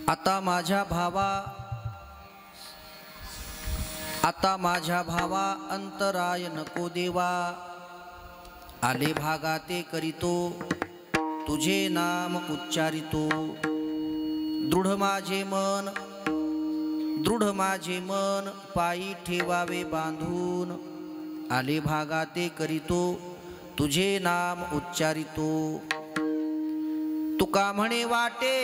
आता माझ्या भावा अंतराय नको देवा, आले भागाते करीतो तुझे नाम उच्चारितो। दृढ माझे मन पायी ठेवावे बांधून, आले भागाते करीतो तुझे नाम उच्चारितो। तुका म्हणे वाटे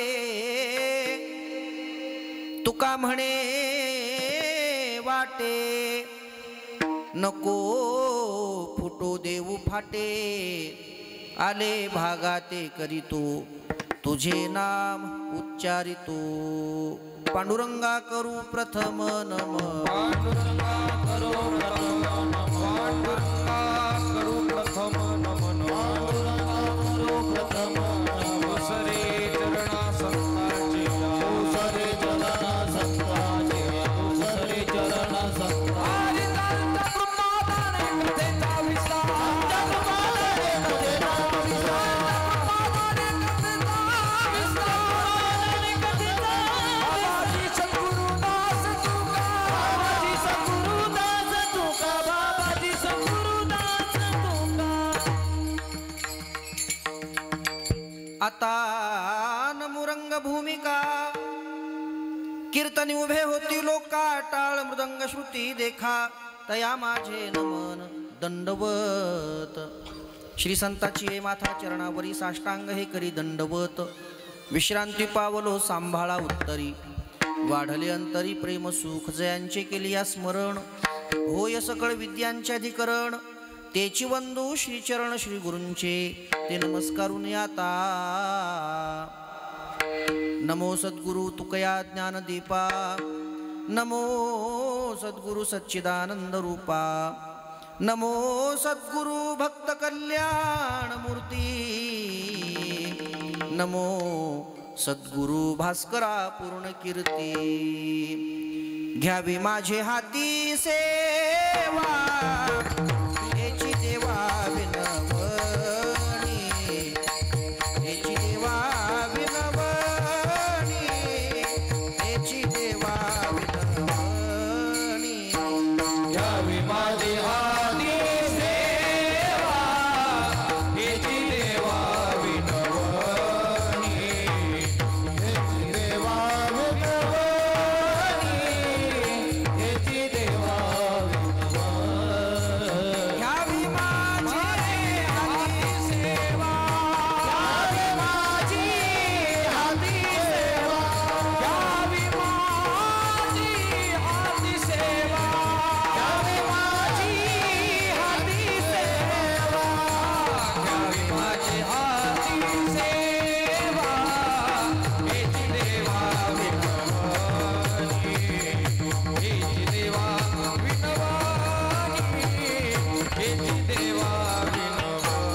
नको फुटो देऊ फाटे, आले भागाते करीतो तुझे नाम उच्चारितो। पांडुरंगा करू प्रथम नम, पांडुरंगा करू प्रथम नम, पांडुरंगा करू प्रथम नमन, करू प्रथम नम। सरे चरणा संतांचे, सरे चरणा संतांचे, सरे चरणा संतांचे। आता नमुरंग भूमिका कीर्तनी उभे होती लोका, टाळ मृदंग श्रुती देखा तया माझे नमन दंडवत। श्री संताची ये माथा चरणावरी साष्टांग हे करी दंडवत। विश्रांती पावलो सांभाळा उत्तरी, वाढले अंतरी प्रेम सुख जयांचे केलिया स्मरण। होय सकळ विद्यांचे अधिकरण, तेची वंदू श्रीचरण श्री गुरूंचे ते नमस्कारून आता। नमो सद्गुरु तुकया ज्ञानदीपा, नमो सद्गुरु सच्चिदानंद रूपा, नमो सद्गुरु भक्त कल्याण मूर्ती, नमो सद्गुरु भास्करा पूर्ण कीर्ती। घ्यावी माझे हाती सेवा, याची देवा विनवणी, याची देवा विनवणी, याची देवा विनवणी। घ्यावी माझी हाती सेवा, याची देवा विनवणी, याची देवा विनवणी, याची देवा विनवणी। घ्यावी माझी हाती सेवा, घ्यावी माझी हाती सेवा, घ्यावी माझी हाती सेवा, घ्यावी माझी हाती सेवा, घ्यावी माझी हाती सेवा, याची देवा विनवणी, याची देवा विनवणी, याची देवा विनवणी।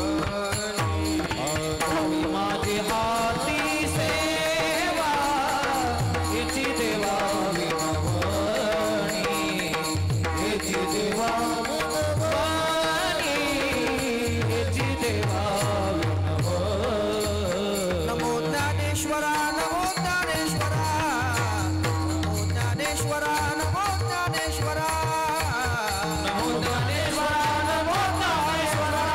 घ्यावी माझी हाती सेवा, याची देवा विनवणी, याची देवा विनवणी, याची देवा विनवणी। नमो ज्ञानेश्वरा, नमो ज्ञानेश्वरा, नमो ज्ञानेश्वरा, नमो ज्ञानेश्वरा, नमो ज्ञानेश्वरा, नमो ज्ञानेश्वरा,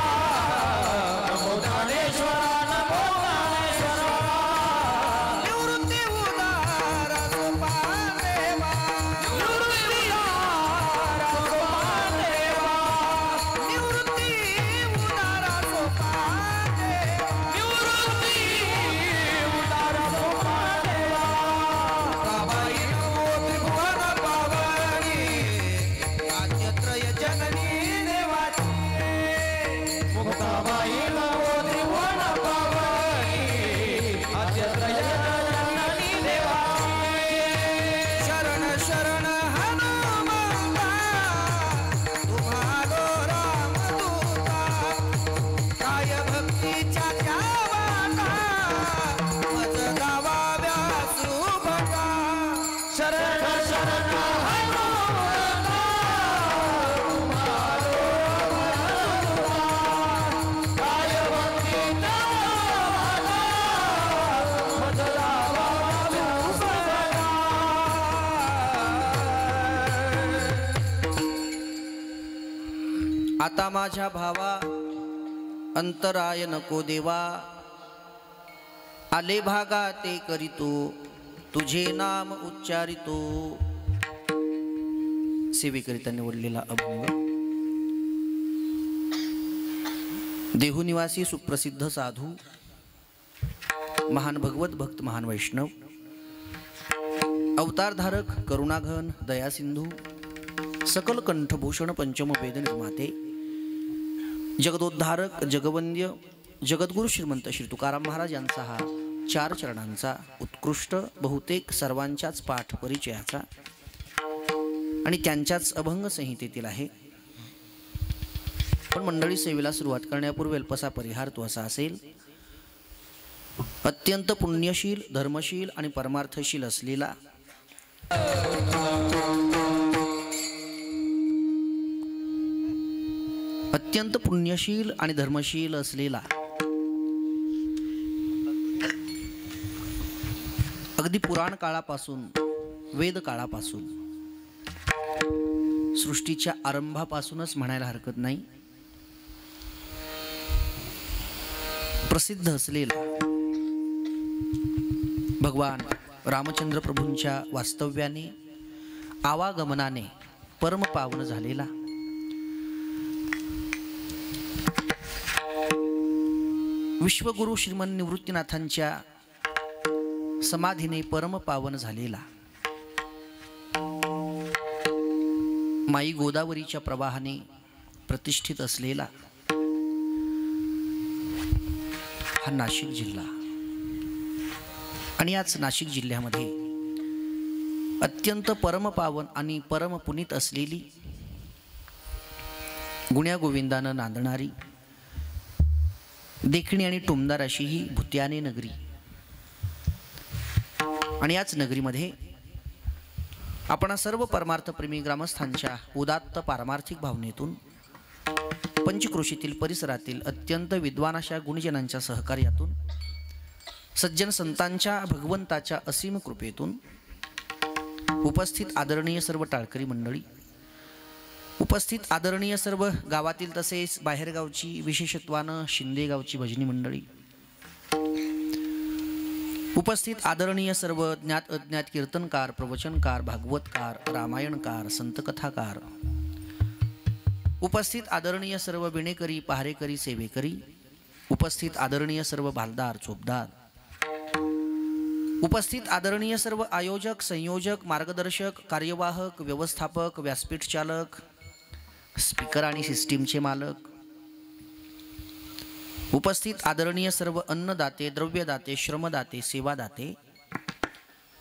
नमो ज्ञानेश्वरा, नमो ज्ञानेश्वरा। निवृत्ती उदारा सोपादेवा, निवृत्ती उदारा सोपादेवा, निवृत्ती उदारा सोपादेवा, निवृत्ती उदारा सोपादेवा। बाबाई नमो त्रिभुवन पावनी, आद्यत्रय जननी देवाची। मुक्ताबाई नमो त्रिभुवन पावनी, आद्यत्रय जननी देवाची। शरण शरण हनुमंता, तुम्हारो रामदूता, काय भक्तीच्या त्या वाटा, मज गावाव्या सुभटा। शरण शरण हनुमंता, तुम्हारो वरदुता, काय भक्तीचा वाटा, मज गावाव्या सुभटा। आता माझ्या भावा अंतराय नको देवा, आले भागा ते करीतो तुझे नाम उच्चारितो. सेवेकरिता निवडलेला अभंग. देहुनिवासी सुप्रसिद्ध साधू, महान भगवत भक्त, महान वैष्णव, अवतारधारक, करुणाघन, दयासिंधू, सकल कंठभूषण, पंचम वेद निर्माते, जगदोद्धारक, जगवंद्य, जगद्गुरु श्रीमंत श्री तुकाराम महाराज यांचा हा 4 चरणांचा उत्कृष्ट, बहुतेक सर्वांच्याच पाठ परिचयाचा आणि त्यांच्याच अभंग संहितेतील आहे. पण मंडळी, सेवेला सुरुवात करण्यापूर्वी अल्पसा परिहार तो असा असेल. अत्यंत पुण्यशील, धर्मशील आणि परमार्थशील असलेला अत्यंत पुण्यशील आणि धर्मशील असलेला अगदी पुराण काळापासून, वेद काळापासून, सृष्टीच्या आरंभापासूनच म्हणायला हरकत नाही, प्रसिद्ध असलेला भगवान रामचंद्र प्रभूंच्या वास्तव्याने, आवागमनाने परमपावन झालेला विश्वगुरु श्रीमन निवृत्तीनाथांच्या समाधीने परमपावन झालेला, माई गोदावरीच्या प्रवाहाने प्रतिष्ठित असलेला हा नाशिक जिल्हा. आणि याच नाशिक जिल्ह्यामध्ये अत्यंत परमपावन आणि परमपुनीत असलेली, गुण्यागोविंदानं नांदणारी, देखणी आणि टुमदार अशी ही भुत्याने नगरी. आणि याच नगरीमध्ये आपण सर्व परमार्थप्रेमी ग्रामस्थांच्या उदात्त पारमार्थिक भावनेतून पंचक्रोशीतील परिसरातील अत्यंत विद्वान अशा गुणजनांच्या सहकार्यातून, सज्जन संतांच्या, भगवंताच्या असीम कृपेतून, उपस्थित आदरणीय सर्व टाळकरी मंडळी, उपस्थित आदरणीय सर्व गावातील तसेच बाहेरगावची, विशेषत्वानं शिंदे गावची भजनी मंडळी, उपस्थित आदरणीय सर्व ज्ञात अज्ञात कीर्तनकार, प्रवचनकार, भागवतकार, रामायणकार, संतकथाकार, उपस्थित आदरणीय सर्व विणेकरी, पहारेकरी, सेवेकरी, उपस्थित आदरणीय सर्व भालदार, चोपदार, उपस्थित आदरणीय सर्व आयोजक, संयोजक, मार्गदर्शक, कार्यवाहक, व्यवस्थापक, व्यासपीठ चालक, स्पीकर आणि सिस्टीमचे मालक, उपस्थित आदरणीय सर्व अन्नदाते, द्रव्यदाते, श्रमदाते, सेवादाते,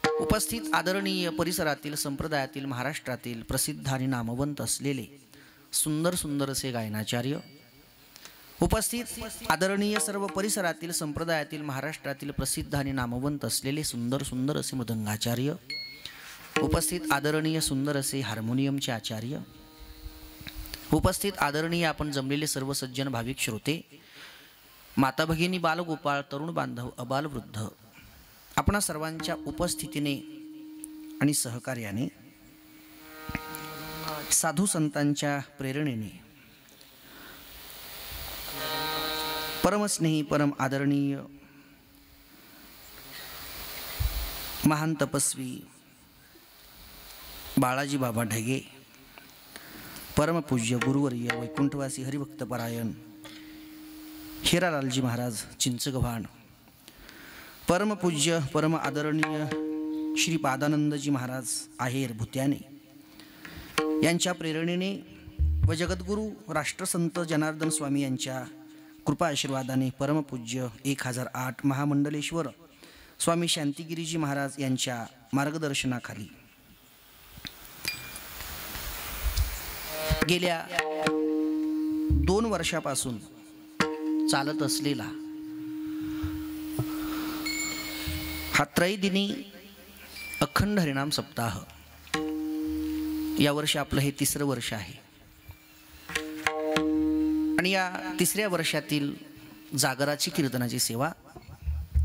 उपस्थित आदरणीय परिसरातील, संप्रदायातील, महाराष्ट्रातील प्रसिद्ध आणि नामवंत असलेले सुंदर सुंदर असे गायनाचार्य, उपस्थित आदरणीय सर्व परिसरातील, संप्रदायातील, महाराष्ट्रातील प्रसिद्ध आणि नामवंत असलेले सुंदर सुंदर असे मृदंगाचार्य, उपस्थित आदरणीय सुंदर असे हार्मोनियमचे आचार्य, उपस्थित आदरणीय आपण जमलेले सर्व सज्जन भाविक श्रोते, माता भगिनी, बालगोपाळ, तरुण बांधव, अबाल वृद्ध, आपणा सर्वांच्या उपस्थितीने आणि सहकार्याने, साधू संतांच्या प्रेरणेने, परमस्नेही, परम आदरणीय, महान तपस्वी बाळाजी बाबा ढगे, परमपूज्य गुरुवर्य वैकुंठवासी हरिभक्तपरायण हिरालालजी महाराज चिंचगव्हाण, परमपूज्य परम आदरणीय श्री पादानंदजी महाराज आहेर भुत्याने यांच्या प्रेरणेने व जगद्गुरु राष्ट्रसंत जनार्दन स्वामी यांच्या कृपा आशीर्वादाने परमपूज्य 1008 महामंडलेश्वर स्वामी शांतिगिरीजी महाराज यांच्या मार्गदर्शनाखाली गेल्या 2 वर्षापासून चालत असलेला हा त्रैदिनी अखंड हरिनाम सप्ताह, यावर्षी आपलं हे 3रं वर्ष आहे. आणि या 3ऱ्या वर्षातील जागराची कीर्तनाची सेवा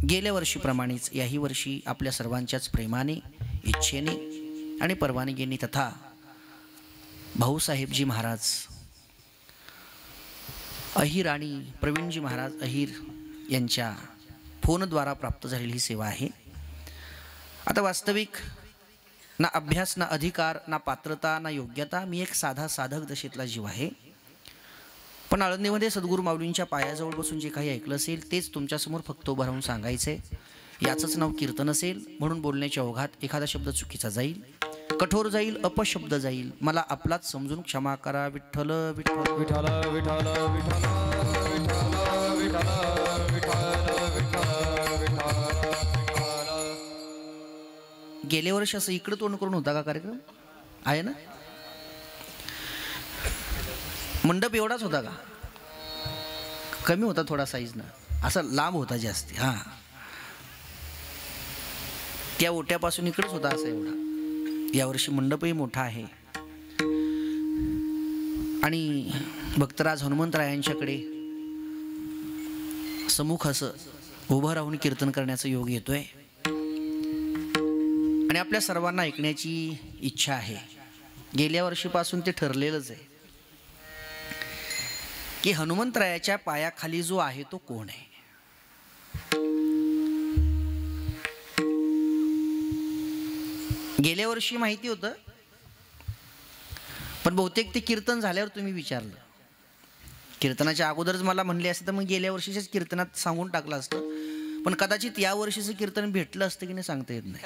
गेल्या वर्षीप्रमाणेच याही वर्षी आपल्या सर्वांच्याच प्रेमाने, इच्छेने आणि परवानगीने तथा भाऊसाहेबजी महाराज अहिर आणि प्रवीणजी महाराज अहिर यांच्या फोनद्वारा प्राप्त झालेली ही सेवा आहे. आता वास्तविक ना अभ्यास, ना अधिकार, ना पात्रता, ना योग्यता, मी एक साधा साधक दशेतला जीव आहे. पण आळंदीमध्ये सद्गुरू माऊलींच्या पायाजवळ बसून जे काही ऐकलं असेल तेच तुमच्यासमोर फक्त उभं राहून सांगायचे. याचंच नाव कीर्तन असेल. म्हणून बोलण्याच्या ओघात एखादा शब्द चुकीचा जाईल, कठोर जाईल, अपशब्द जाईल. मला आपलाच समजून क्षमा करा. विठ्ठल विठ्ठल विठ्ठल विठ्ठल विठ्ठल विठ्ठल विठ्ठल. गेल्या वर्षी असं इकडं तोंड करून होता का कार्यक्रम? आहे ना? मंडप एवढाच होता का? कमी होता थोडा साईजनं, असा लांब होता जास्ती. हां, त्या ओट्यापासून इकडंच होता असा एवढा. यावर्षी मंडपही मोठा आहे. आणि भक्तराज हनुमंतरायांच्याकडे समुख असं उभं राहून कीर्तन करण्याचा योग येतोय. आणि आपल्या सर्वांना ऐकण्याची इच्छा आहे. गेल्या वर्षीपासून ते ठरलेलंच आहे की हनुमंतरायाच्या पायाखाली जो आहे तो कोण आहे. गेल्या वर्षी माहिती होतं, पण बहुतेक ते कीर्तन झाल्यावर तुम्ही विचारलं. कीर्तनाच्या अगोदरच मला म्हणले असते तर मग गेल्या वर्षीच्याच कीर्तनात सांगून टाकलं असतं. पण कदाचित या वर्षीचं कीर्तन भेटलं असतं की नाही सांगता येत नाही.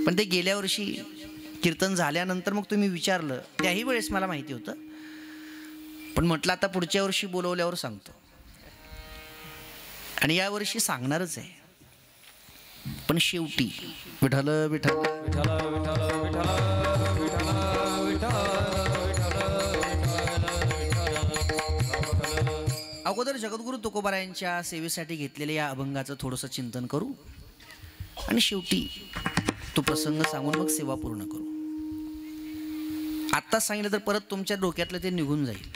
पण ते गेल्या वर्षी कीर्तन झाल्यानंतर मग तुम्ही विचारलं, त्याही वेळेस मला माहिती होतं. पण म्हटलं आता पुढच्या वर्षी बोलवल्यावर सांगतो. आणि यावर्षी सांगणारच आहे. पण शेवटी विठ्ठल विठ्ठल विठ्ठल विठ्ठल विठ्ठल विठ्ठल. अगोदर जगद्गुरू तुकोबारायांच्या सेवेसाठी घेतलेल्या या अभंगाचं थोडंसं चिंतन करू आणि शेवटी तो प्रसंग सांगून मग सेवा पूर्ण करू. आत्ताच सांगितलं तर परत तुमच्या डोक्यातलं ते निघून जाईल.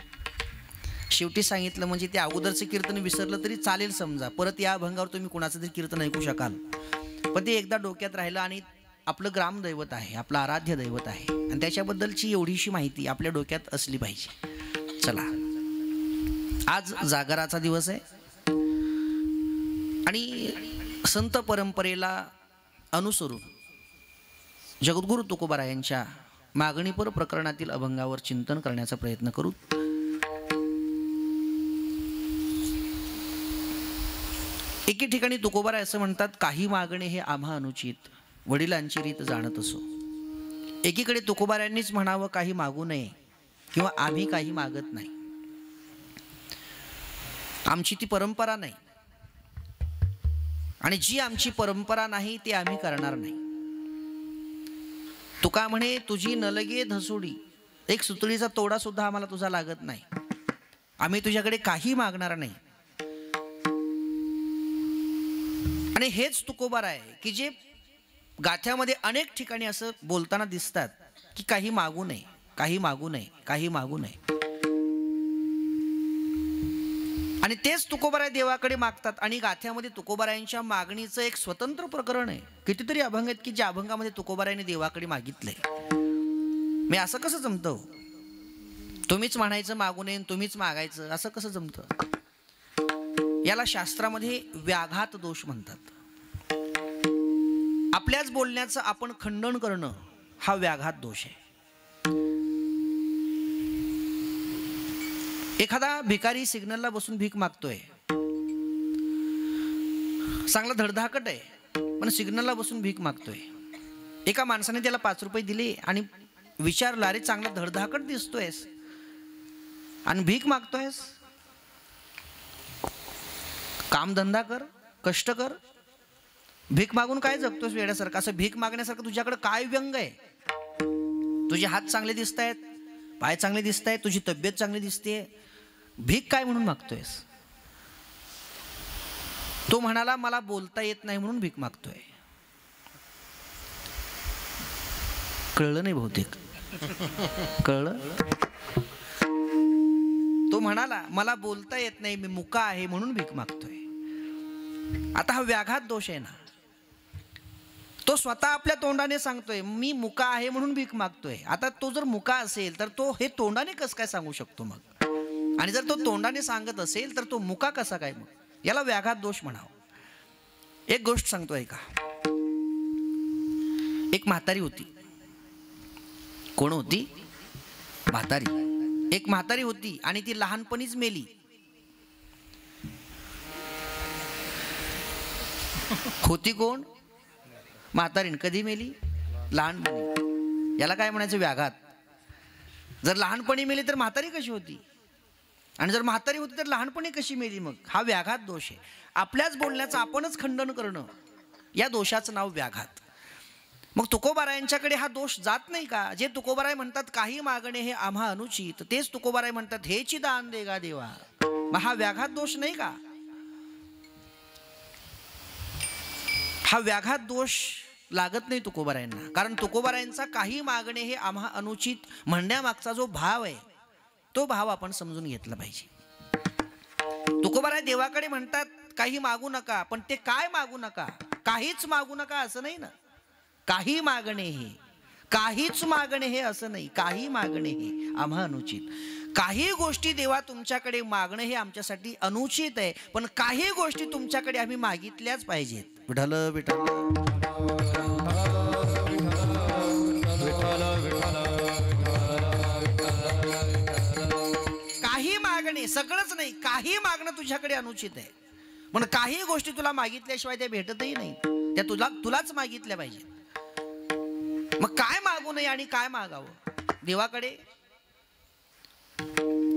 शेवटी सांगितलं म्हणजे ते अगोदरचं कीर्तन विसरलं तरी चालेल. समजा परत या अभंगावर तुम्ही कुणाचं तरी कीर्तन ऐकू शकाल, पण ते एकदा डोक्यात राहिलं. आणि आपलं ग्रामदैवत आहे, आपलं आराध्य दैवत आहे, आणि त्याच्याबद्दलची एवढीशी माहिती आपल्या डोक्यात असली पाहिजे. चला, आज जागराचा दिवस आहे आणि संत परंपरेला अनुसरून जगद्गुरू तुकोबारायांच्या मागणीपर प्रकरणातील अभंगावर चिंतन करण्याचा प्रयत्न करू. एके ठिकाणी तुकोबाराय असं म्हणतात, काही मागणे हे आम्हा अनुचित, वडिलांची रीत जाणत असो. एकीकडे तुकोबारायांनीच म्हणावं काही मागू नये किंवा आम्ही काही मागत नाही. आमची ती परंपरा नाही आणि जी आमची परंपरा नाही ती आम्ही करणार नाही. तुका म्हणे तुझी नलगे धसोडी, एक सुतळीचा तोडा सुद्धा आम्हाला तुझा लागत नाही. आम्ही तुझ्याकडे काही मागणार नाही. आणि हेच तुकोबाराय की जे गाथ्यामध्ये अनेक ठिकाणी असं बोलताना दिसतात की काही मागू नये, काही मागू नये, काही मागू नये. आणि तेच तुकोबाराय देवाकडे मागतात. आणि गाथ्यामध्ये तुकोबारायांच्या मागणीचं एक स्वतंत्र प्रकरण आहे. कितीतरी अभंग आहेत की ज्या अभंगामध्ये तुकोबारायांनी देवाकडे मागितलंय. मी असं कसं जमतं? तुम्हीच म्हणायचं मागू नये, तुम्हीच मागायचं, असं कसं जमतं? याला शास्त्रामध्ये व्याघात दोष म्हणतात. आपल्याच बोलण्याचं आपण खंडन करणं हा व्याघात दोष आहे. एखादा भिकारी सिग्नलला बसून भीक मागतोय, चांगला धडधाकट आहे, पण सिग्नलला बसून भीक मागतोय. एका माणसाने त्याला 5 रुपये दिले आणि विचारलं, अरे चांगला धडधाकट दिसतोयस आणि भीक मागतोयस, कामधंदा कर, कष्ट कर, भीक मागून काय जगतोस वेड्यासारखं? असं भीक मागण्यासारखं तुझ्याकडे काय व्यंग आहे? तुझे हात चांगले दिसत आहेत, पाय चांगले दिसत आहेत, तुझी तब्येत चांगली दिसते, भीक काय म्हणून मागतोयस? तो म्हणाला मला बोलता येत नाही म्हणून भीक मागतोय. कळलं नाही बहुतेक? कळलं? तो म्हणाला मला बोलता येत नाही, मी मुका आहे म्हणून भीक मागतोय. आता हा व्याघात दोष आहे ना. तो स्वतः आपल्या तोंडाने सांगतोय मी मुका आहे म्हणून भीक मागतोय. आता तो जर मुका असेल तर तो हे तोंडाने कसं काय सांगू शकतो? मग आणि जर तो तोंडाने सांगत असेल तर तो मुका कसा काय? मग याला व्याघात दोष म्हणावं. एक गोष्ट सांगतो ऐका. एक म्हातारी होती. कोण होती? म्हातारी. एक म्हातारी होती आणि ती लहानपणीच मेली. होती कोण? म्हातारीण. कधी मेली? लहानपणी. याला काय म्हणायचं? व्याघात. जर लहानपणी मेली तर म्हातारी कशी होती? आणि जर म्हातारी होती तर लहानपणी कशी मेली? मग हा व्याघात दोष आहे. आपल्याच बोलण्याचं आपणच खंडन करणं, या दोषाचं नाव व्याघात. मग तुकोबारायांच्याकडे हा दोष जात नाही का? जे तुकोबाराय म्हणतात काही मागणे हे आम्हा अनुचित, तेच तुकोबाराय म्हणतात हेची दान देगा देवा. मग हा व्याघात दोष नाही का? हा व्याघात दोष लागत नाही तुकोबारायांना. कारण तुकोबारायांचा काही मागणे हे आम्हा अनुचित म्हणण्यामागचा जो भाव आहे तो भाव आपण समजून घेतला पाहिजे. तुकोबाराय देवाकडे म्हणतात काही मागू नका, पण ते काय मागू नका? काहीच मागू नका असं नाही ना. काही मागणे हे, काहीच मागणे हे असं नाही. काही मागणे हे आम्हा अनुचित. काही गोष्टी देवा तुमच्याकडे मागणं हे आमच्यासाठी अनुचित आहे, पण काही गोष्टी तुमच्याकडे आम्ही मागितल्याच पाहिजेत. विठ्ठल विठ्ठल. काही मागणे, सगळंच नाही, काही मागणं तुझ्याकडे अनुचित आहे, पण काही गोष्टी तुला मागितल्याशिवाय त्या भेटतही नाही. त्या तुलाच मागितल्या पाहिजे. मग काय मागू नये आणि काय मागावं देवाकडे?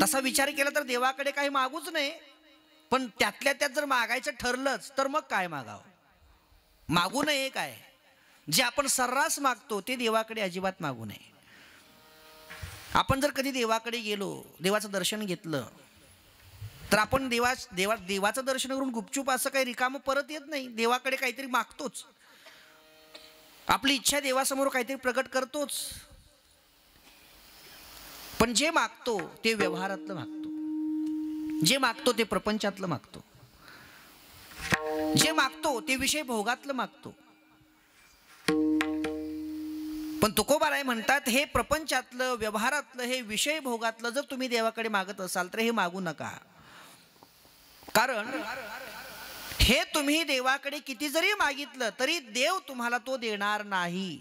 तसा विचार केला तर देवाकडे काही मागूच नये, पण त्यातल्या त्यात जर मागायचं ठरलंच तर मग काय मागावं? मागू नये काय? जे आपण सर्रास मागतो ते देवाकडे अजिबात मागू नये. आपण जर कधी देवाकडे गेलो, देवाचं दर्शन घेतलं, तर आपण देवाचं दर्शन करून गुपचूप असं काही रिकामं परत येत नाही. देवाकडे काहीतरी मागतोच. आपली इच्छा देवासमोर काहीतरी प्रकट करतोच. पण जे मागतो ते व्यवहारातलं मागतो. जे मागतो ते प्रपंचातलं मागतो. जे मागतो ते विषय भोगातलं मागतो. पण तुकोबाराय म्हणतात हे प्रपंचातलं, व्यवहारातलं, हे विषय भोगातलं जर तुम्ही देवाकडे मागत असाल तर हे मागू नका. कारण हे तुम्ही देवाकडे किती जरी मागितलं तरी देव तुम्हाला तो देणार नाही.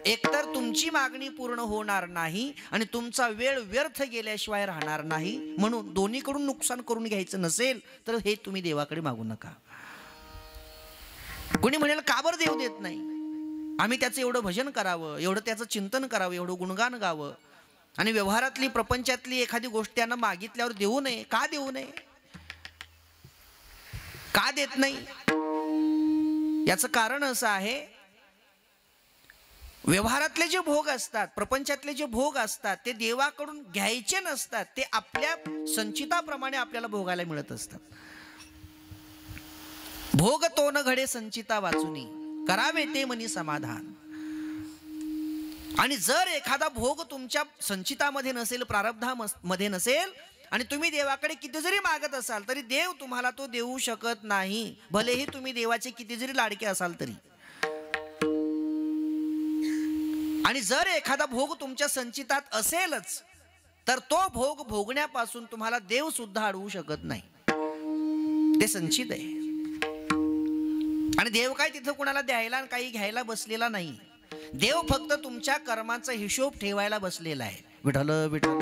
एकतर तुमची मागणी पूर्ण होणार नाही आणि तुमचा वेळ व्यर्थ गेल्याशिवाय राहणार नाही. म्हणून दोन्हीकडून नुकसान करून घ्यायचं नसेल तर हे तुम्ही देवाकडे मागू नका. कोणी म्हणेल का बरं देव देत नाही? आम्ही त्याचं एवढं भजन करावं, एवढं त्याचं चिंतन करावं, एवढं गुणगान गावं, आणि व्यवहारातली प्रपंचातली एखादी गोष्ट त्यांना मागितल्यावर देऊ नये. का देऊ नये? का देत नाही? याचं कारण असं आहे, व्यवहारातले जे भोग असतात, प्रपंचातले जे भोग असतात ते देवाकडून घ्यायचे नसतात. ते आपल्या संचिताप्रमाणे आपल्याला भोगायला मिळत असतात. भोग तो न घडे संचिता वाचुनी, करावे ते मनी समाधान. आणि जर एखादा भोग तुमच्या संचितामध्ये नसेल, प्रारब्धामध्ये नसेल, आणि तुम्ही देवाकडे किती जरी मागत असाल तरी देव तुम्हाला तो देऊ शकत नाही. भलेही तुम्ही देवाचे किती जरी लाडके असाल तरी. आणि जर एखादा भोग तुमच्या संचितात असेलच तर तो भोग भोगण्यापासून तुम्हाला देव सुद्धा अडवू शकत नाही. ते संचित आहे. आणि देव काय तिथं कुणाला द्यायला काही घ्यायला बसलेला नाही. देव फक्त तुमच्या कर्माचा हिशोब ठेवायला बसलेला आहे. विठ्ठल विठ्ठल.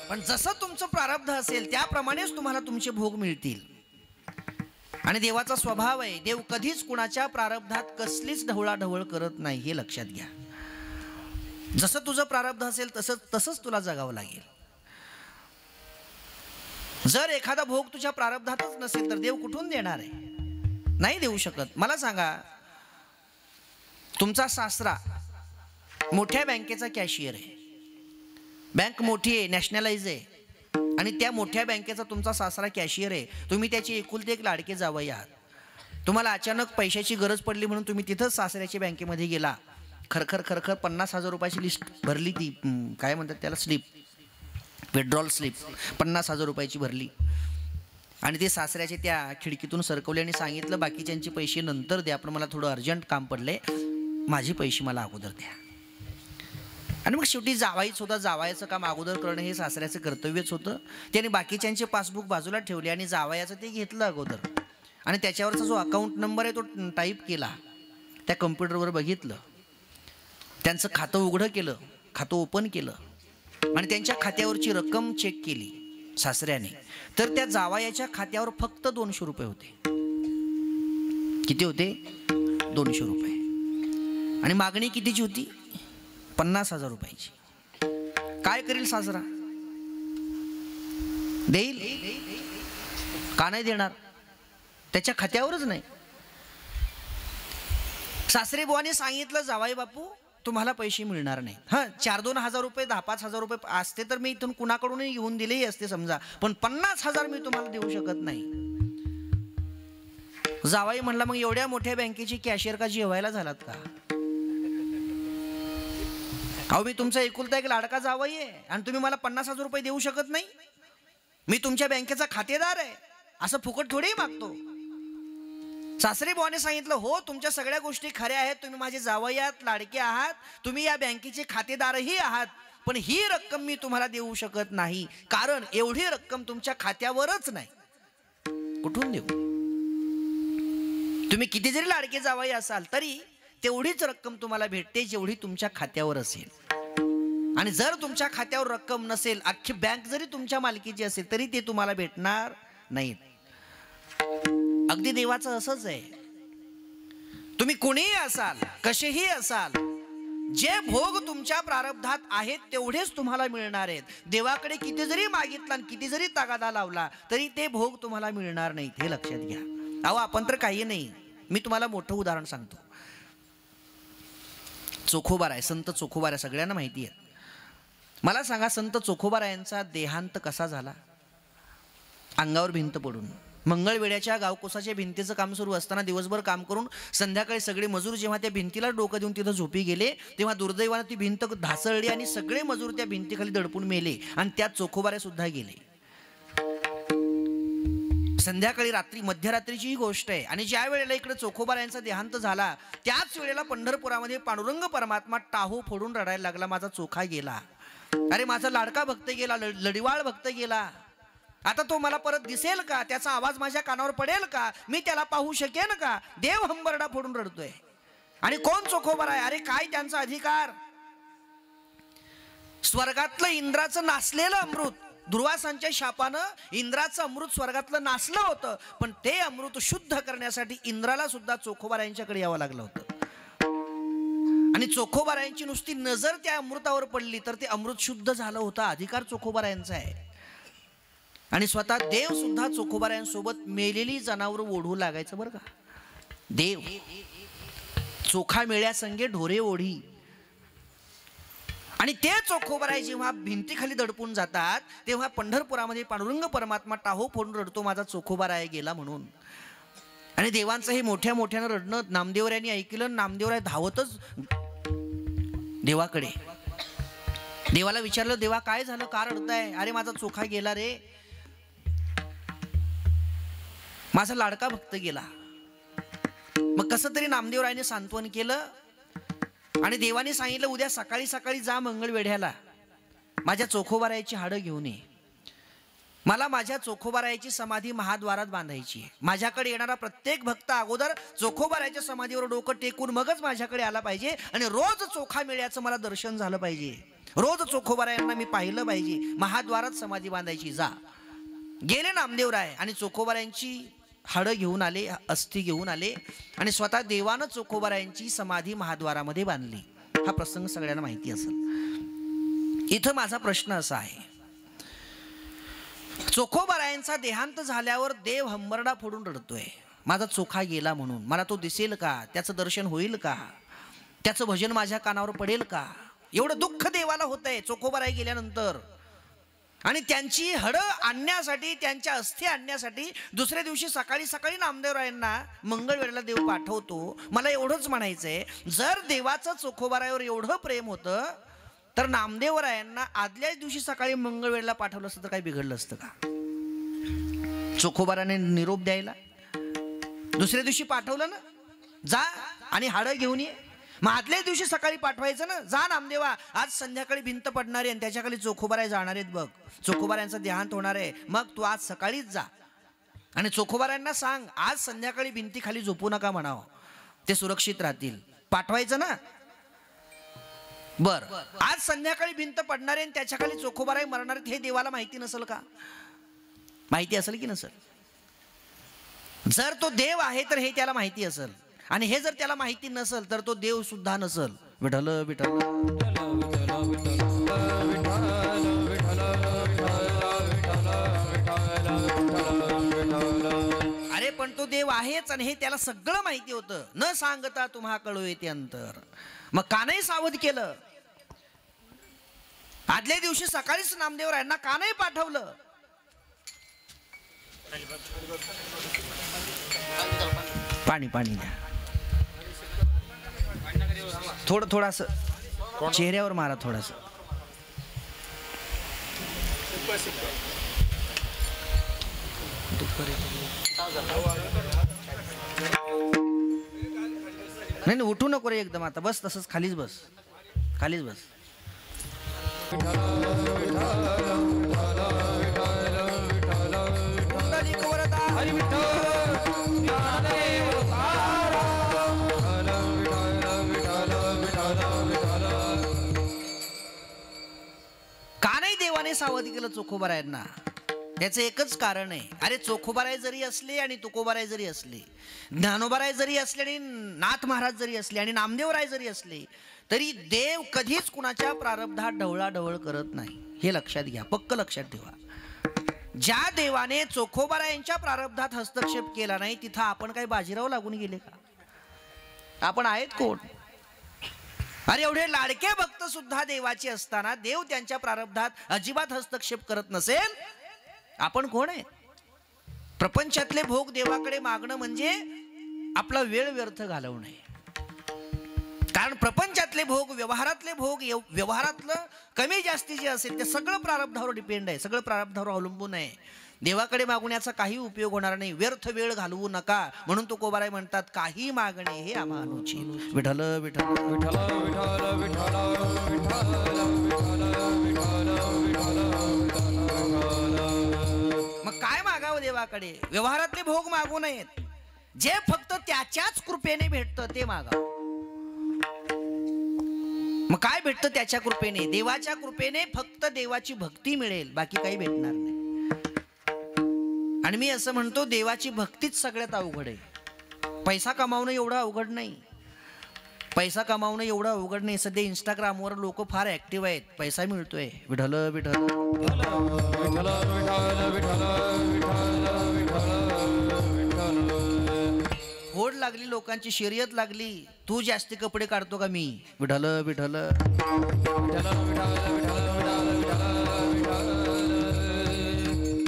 पण जसं तुमचं प्रारब्ध असेल त्याप्रमाणेच तुम्हाला तुमचे भोग मिळतील. आणि देवाचा स्वभाव आहे, देव कधीच कुणाच्या प्रारब्धात कसलीच ढवळाढवळ करत नाही. हे लक्षात घ्या. जसं तुझं प्रारब्ध असेल तसंच तुला जगावं लागेल. जर एखादा भोग तुझ्या प्रारब्धातच नसेल तर देव कुठून देणार आहे? नाही देऊ शकत. मला सांगा, तुमचा सासरा मोठ्या बँकेचा कॅशियर आहे, बँक मोठी आहे, नॅशनलाइज आहे, आणि त्या मोठ्या बँकेचा तुमचा सासरा कॅशियर आहे. तुम्ही त्याची एकुलते एक लाडके जावई आहात. तुम्हाला अचानक पैशाची गरज पडली म्हणून तुम्ही तिथंच सासऱ्याच्या बँकेमध्ये गेला. खरखर 50,000 रुपयाची लिस्ट भरली. ती काय म्हणतात त्याला, स्लिप, विड्रॉल स्लिप 50,000 रुपयाची भरली. आणि ते सासऱ्याचे त्या खिडकीतून सरकवले आणि सांगितलं बाकीच्यांचे पैसे नंतर द्या, पण मला थोडं अर्जंट काम पडले, माझे पैसे मला अगोदर द्या. आणि मग शेवटी जावाईच होता, जावायचं काम अगोदर करणं हे सासऱ्याचं कर्तव्यच होतं. त्याने बाकीच्यांचे पासबुक बाजूला ठेवले आणि जावायाचं ते घेतलं अगोदर आणि त्याच्यावरचा जो अकाउंट नंबर आहे तो टाईप केला, त्या कम्प्युटरवर बघितलं, त्यांचं खातं उघडं केलं, खातं ओपन केलं आणि त्यांच्या खात्यावरची रक्कम चेक केली सासऱ्याने. तर त्या जावयाच्या खात्यावर फक्त 200 रुपये होते. किती होते? 200 रुपये. आणि मागणी कितीची होती? 50,000 रुपयाची. काय करील सासरा? देईल का नाही देणार? त्याच्या खात्यावरच नाही. सासरे बुवाने सांगितलं जावाई बापू तुम्हाला पैसे मिळणार नाही. हां, 4-2 हजार रुपये, 10-5 हजार रुपये असते तर मी इथून कुणाकडूनही घेऊन दिलेही असते समजा, पण 50,000 मी तुम्हाला देऊ शकत नाही. जावाई म्हणला मग एवढ्या मोठ्या बँकेची कॅशियर का जेवायला झालात का? अहो मी तुमचा एकुलता एक लाडका जावाई आहे आणि तुम्ही मला 50,000 रुपये देऊ शकत नाही? मी तुमच्या बँकेचा खातेदार आहे, असं फुकट थोडेही मागतो. सासरे बुवाने सांगितलं हो तुमच्या सगळ्या गोष्टी खऱ्या आहेत, तुम्ही माझे जावई आहात, लाडके आहात, तुम्ही या बँकेचे खातेदारही आहात, पण ही रक्कम मी तुम्हाला देऊ शकत नाही, कारण एवढी रक्कम तुमच्या खात्यावरच नाही. कुठून देऊ? तुम्ही किती जरी लाडके जावई असाल तरी तेवढीच रक्कम तुम्हाला भेटते जेवढी तुमच्या खात्यावर असेल. आणि जर तुमच्या खात्यावर रक्कम नसेल, अख्खी बँक जरी तुमच्या मालकीची असेल तरी ते तुम्हाला भेटणार नाहीत. अगदी देवाचं असंच आहे. तुम्ही कोणीही असाल, कसेही असाल, जे भोग तुमच्या प्रारब्धात आहेत तेवढेच तुम्हाला मिळणार आहेत. देवाकडे किती जरी मागितला आणि किती जरी तगादा लावला तरी ते भोग तुम्हाला मिळणार नाहीत, हे लक्षात घ्या. अहो आपण तर काही नाही. मी तुम्हाला मोठं उदाहरण सांगतो. चोखोबाराय, संत चोखोबाराय सगळ्यांना माहिती आहे. मला सांगा संत चोखोबारायांचा देहांत कसा झाला? अंगावर भिंत पडून. मंगळवेड्याच्या गावकोसाच्या भिंतीचं काम सुरू असताना दिवसभर काम करून संध्याकाळी सगळे मजूर जेव्हा त्या भिंतीला डोकं देऊन तिथं झोपी गेले तेव्हा दुर्दैवानं ती भिंत ढासळली आणि सगळे मजूर त्या भिंतीखाली दडपून मेले आणि त्यात चोखोबारे सुद्धा गेले. संध्याकाळी रात्री मध्यरात्रीची ही गोष्ट आहे. आणि ज्या वेळेला इकडे चोखोबारायांचा देहांत झाला त्याच वेळेला पंढरपुरामध्ये पांडुरंग परमात्मा टाहू फोडून रडायला लागला, माझा चोखा गेला, अरे माझा लाडका भक्त गेला, लढिवाळ भक्त गेला, आता तो मला परत दिसेल का? त्याचा आवाज माझ्या कानावर पडेल का? मी त्याला पाहू शकेन का? देव हंबरडा फोडून रडतोय. आणि कोण चोखोबाराय? अरे काय त्यांचा अधिकार? स्वर्गातलं इंद्राचं नासलेलं अमृत, दुर्वासांच्या शापानं इंद्राचं अमृत स्वर्गातलं नासलं होतं, पण ते अमृत शुद्ध करण्यासाठी इंद्राला सुद्धा चोखोबारायांच्याकडे यावं लागलं होतं. आणि चोखोबारायांची नुसती नजर त्या अमृतावर पडली तर ते अमृत शुद्ध झालं होतं. अधिकार चोखोबारायांचा आहे. आणि स्वतः देव सुद्धा चोखोबारायांसोबत मेलेली जनावर ओढू लागायचं बरं का. देव चोखा मेळ्यासंगे ढोरे ओढी. आणि ते चोखोबाराय जेव्हा भिंतीखाली दडपून जातात तेव्हा पंढरपुरामध्ये पांडुरंग परमात्मा टाहो फोडून रडतो, माझा चोखोबाराय गेला म्हणून. आणि देवांचं हे मोठ्या मोठ्यानं रडणं नामदेवरायांनी ऐकलं. नामदेवराय धावतच देवाकडे, देवाला विचारलं, देवा काय झालं, का रडताय? अरे माझा चोखा गेला रे, माझा लाडका भक्त गेला. मग कसं तरी नामदेवरायाने सांत्वन केलं आणि देवाने सांगितलं उद्या सकाळी सकाळी जा मंगळवेढ्याला, माझ्या चोखोबारायाची हाडं घेऊन ये. मला माझ्या चोखोबारायाची समाधी महाद्वारात बांधायची आहे. माझ्याकडे येणारा प्रत्येक भक्त अगोदर चोखोबारायाच्या समाधीवर डोकं टेकून मगच माझ्याकडे आला पाहिजे आणि रोज चोखा मेळ्याचं मला दर्शन झालं पाहिजे, रोज चोखोबारायांना मी पाहिलं पाहिजे. महाद्वारात समाधी बांधायची. जा. गेले नामदेवराय आणि चोखोबारायांची हाडं घेऊन आले, अस्थी घेऊन आले आणि स्वतः देवानं चोखोबारायांची समाधी महाद्वारामध्ये बांधली. हा प्रसंग सगळ्यांना माहिती असेल. इथं माझा प्रश्न असा आहे, चोखोबारायांचा देहांत झाल्यावर देव हंबरडा फोडून रडतोय, माझा चोखा गेला म्हणून. मला तो दिसेल का? त्याचं दर्शन होईल का? त्याचं भजन माझ्या कानावर पडेल का? एवढं दुःख देवाला होतंय चोखोबाराय गेल्यानंतर. आणि त्यांची हडं आणण्यासाठी, त्यांच्या अस्थी आणण्यासाठी दुसऱ्या दिवशी सकाळी सकाळी नामदेवरायांना मंगळवेढ्याला देव पाठवतो. मला एवढंच म्हणायचंय, जर देवाचं चोखोबारायावर एवढं प्रेम होतं तर नामदेवरायांना आदल्याच दिवशी सकाळी मंगळवेढ्याला पाठवलं असतं तर काही बिघडलं असतं का? चोखोबाराने निरोप द्यायला. दुसऱ्या दिवशी पाठवलं ना, जा आणि हाडं घेऊन ये. मग आदल्या दिवशी सकाळी पाठवायचं ना, जा नामदेवा, आज संध्याकाळी भिंत पडणार आहे आणि त्याच्याखाली चोखोबाराय जाणार आहेत बघ, चोखोबारायांचं देहांत होणार आहे, मग तू आज सकाळीच जा आणि चोखोबारायांना सांग आज संध्याकाळी भिंतीखाली झोपू नका म्हणावं, ते सुरक्षित राहतील. पाठवायचं ना. बर, आज संध्याकाळी भिंत पडणार आहे आणि त्याच्याखाली चोखोबाराय मरणार आहेत, हे देवाला माहिती नसेल का? माहिती असेल की नसेल? जर तो देव आहे तर हे त्याला माहिती असेल, आणि हे जर त्याला माहिती नसेल तर तो देव सुद्धा नसेल. विठ्ठल विठ्ठल. अरे पण तो देव आहेच आणि हे त्याला सगळं माहिती होतं. न सांगता तुम्हा कळू येते अंतर. मग का नाही सावध केलं? आदल्या दिवशी सकाळीच नामदेवरायांना का नाही पाठवलं? पाणी पाणी द्या. थोडंसं चेहऱ्यावर मारा थोडंसं. नाही उठू नको रे एकदम. आता बस तसंच खालीच बस, खालीच बस. का नाही देवाने सावध केलं चोखोबारायांना? त्याचं एकच कारण आहे. अरे चोखोबाराय जरी असले आणि तुकोबाराय जरी असले, ज्ञानोबाराय जरी असले आणि नाथ महाराज जरी असले आणि नामदेवराय जरी असले, तरी देव कधीच कुणाच्या प्रारब्धात ढवळाढवळ करत नाही. हे लक्षात घ्या, पक्क लक्षात ठेवा. ज्या देवाने चोखोबारायांच्या प्रारब्धात हस्तक्षेप केला नाही तिथं आपण काही बाजीराव लागून गेले का? आपण आहेत कोण? अरे एवढे लाडके भक्त सुद्धा देवाचे असताना देव त्यांच्या प्रारब्धात अजिबात हस्तक्षेप करत नसेल, आपण कोण आहे? प्रपंचातले भोग देवाकडे मागणं म्हणजे आपला वेळ व्यर्थ घालवणे. कारण प्रपंचातले भोग, व्यवहारातले भोग, व्यवहारातलं कमी जास्ती जे असेल ते सगळं प्रारब्धावर डिपेंड आहे, सगळं प्रारब्धावर अवलंबून आहे. देवाकडे मागण्याचा काही उपयोग होणार नाही. व्यर्थ वेळ घालवू नका. म्हणून तुकोबाराय म्हणतात, काही मागणे हे आम्हा अनुचित. विठ्ठल विठ्ठल विठ्ठल विठ्ठल विठ्ठल. मग काय मागावं देवाकडे? व्यवहारातले भोग मागू नयेत. जे फक्त त्याच्याच कृपेने भेटतं ते मागावं. मग काय भेटतं त्याच्या कृपेने? देवाच्या कृपेने फक्त देवाची भक्ती मिळेल, बाकी काही भेटणार नाही. आणि मी असं म्हणतो, देवाची भक्तीच सगळ्यात अवघड आहे. पैसा कमावणं एवढं अवघड नाही. पैसा कमावणं एवढं अवघड नाही. सध्या इंस्टाग्रामवर लोक फार ऍक्टिव्ह आहेत, पैसा मिळतोय. विठ्ठल विठ्ठल होड लागली, लोकांची शर्यत लागली. तू जास्ती कपडे काढतो का मी? विठ्ठल विठ्ठल.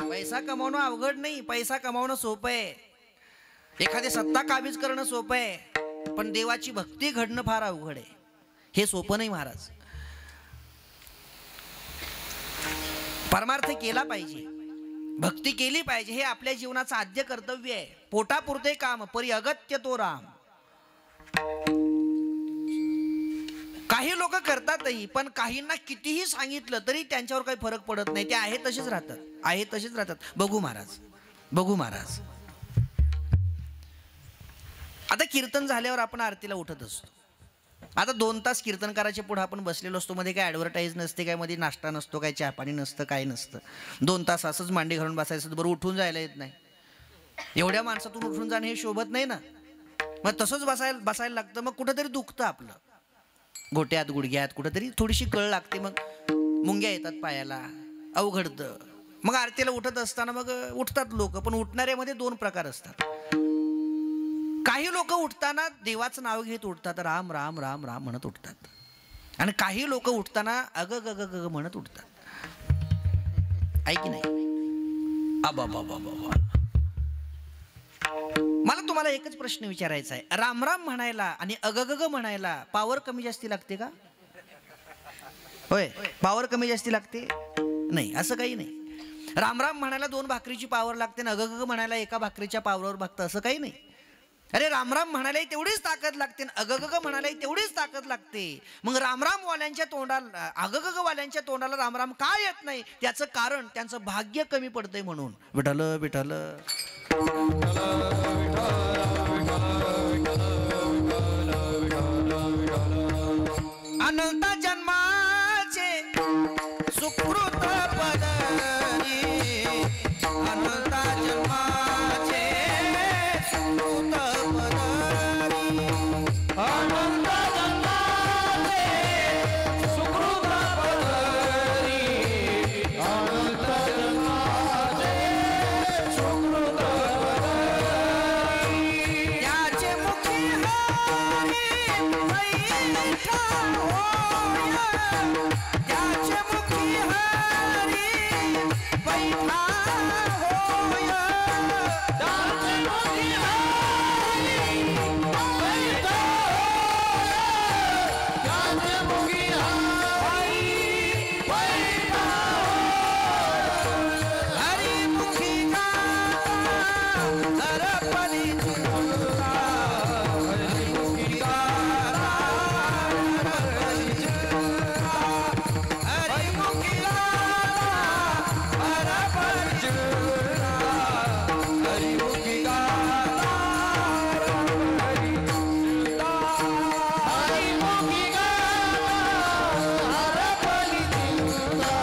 पैसा कमावणं अवघड नाही, पैसा कमावणं सोपं आहे. एखादी सत्ता काबीज करणं सोपं आहे, पण देवाची भक्ती घडणं फार अवघड आहे. हे सोपं नाही महाराज. परमार्थ केला पाहिजे, भक्ती केली पाहिजे. हे आपल्या जीवनाचं आद्य कर्तव्य आहे. पोटापुरते काम परी अगत्य तो राम. काही लोक करतातही, पण काहींना कितीही सांगितलं तरी त्यांच्यावर काही फरक पडत नाही. ते आहे तसेच राहतात, आहे तसेच राहतात. बघू महाराज, बघू महाराज. आता कीर्तन झाल्यावर आपण आरतीला उठत असतो. आता 2 तास कीर्तनकाराच्या पुढे आपण बसलेलो असतो. मध्ये काय ॲडव्हर्टाईज नसते, काय मध्ये नाश्ता नसतो, काय चहा पाणी नसतं, काय नसतं. 2 तास असंच मांडी घालून बसायचं. बरं उठून जायला येत नाही. एवढ्या माणसातून उठून जाणं हे शोभत नाही ना. मग तसंच बसायला लागतं. मग कुठंतरी दुखतं आपलं, घोट्यात गुडघ्यात कुठंतरी थोडीशी कळ लागते. मग मुंग्या येतात पायाला, अवघडतं. मग आरतीला उठत असताना मग उठतात लोक, पण उठणाऱ्यामध्ये 2 प्रकार असतात. काही लोक उठताना देवाचं नाव घेत उठतात, राम राम राम राम म्हणत उठतात. आणि काही लोक उठताना अग ग ग ग म्हणत उठतात. ऐक नाही अबा बाबा बाबा. मला तुम्हाला एकच प्रश्न विचारायचा आहे. राम राम म्हणायला आणि अगगग म्हणायला पावर कमी जास्ती लागते का? होय, पावर कमी जास्ती लागते? नाही, असं काही नाही. राम राम म्हणायला 2 भाकरीची पावर लागते आणि अगगग म्हणायला 1 भाकरीच्या पावरावर भागतं असं काही नाही. अरे राम राम म्हणायलाही तेवढीच ताकद लागते आणि अगगग म्हणायलाही तेवढीच ताकद लागते. मग रामराम वाल्यांच्या तोंडाला अगगग वाल्यांच्या तोंडाला रामराम का येत नाही त्याचं कारण त्यांचं भाग्य कमी पडतंय म्हणून. विठ्ठल विठ्ठल अनंत जन्माचे सुकृत पदरी अनंत जन्माचे सुकृत पदरी अनंत जन्माचे सुकृत पदरी अनंत जन्माचे सुकृत पदरी त्याचे मुखी हरी बैठा होय त्याचे मुखी हरी बैठा होय त्याचे मुखी हरी बैठा त्याचे मुखी हरी बैठा हरी मुखी गाता हरपली चिंता हरी मुखी गाता हरपली चिंता हरी मुखी गाता हरपली चिंता हरी मुखी गाता हरपली चिंता हरी मुखी गाता हरपली चिंता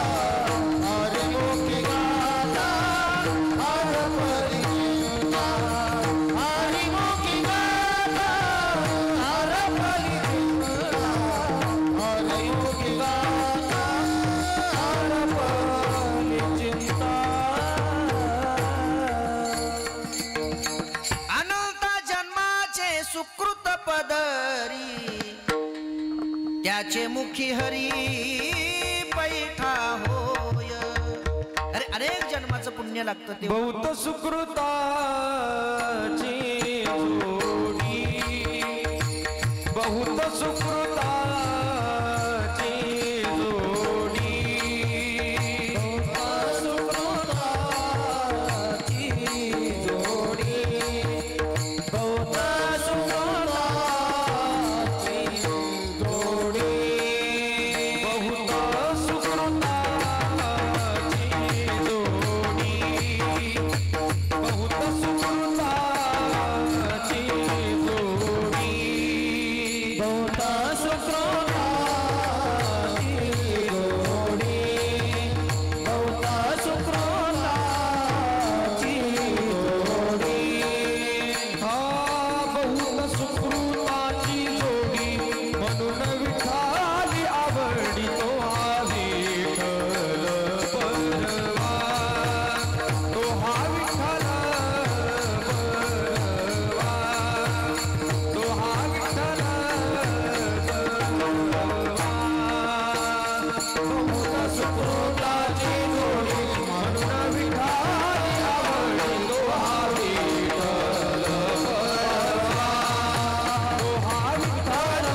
हरी मुखी गाता हरपली चिंता हरी मुखी गाता हरपली चिंता हरी मुखी गाता हरपली चिंता. अनंत जन्माचे सुकृत पदरी त्याचे मुखी हरी पैठा होय. अरे अनेक जन्माचं पुण्य लागतं ते. बहुत सुकृताची जोडी बहुत सुकृताची जोडी बहुत सुकृताची जोडी बहुत सुकृताची जोडी बहुत सुकृताची जोडी बहुत सुकृताची जोडी बहुत सुकृताची जोडी बहुत सुकृताची जोडी हा बहुत सुकृताची जोडी म्हणून विठाली आवडी तो हा विठ्ठल परवा तो हा विठ्ठल परवा तो हा विठ्ठल परवा बहुत सुकृताची जोडी म्हणून विठाली आवडी तो हा विठ्ठल परवा तो हा विठ्ठल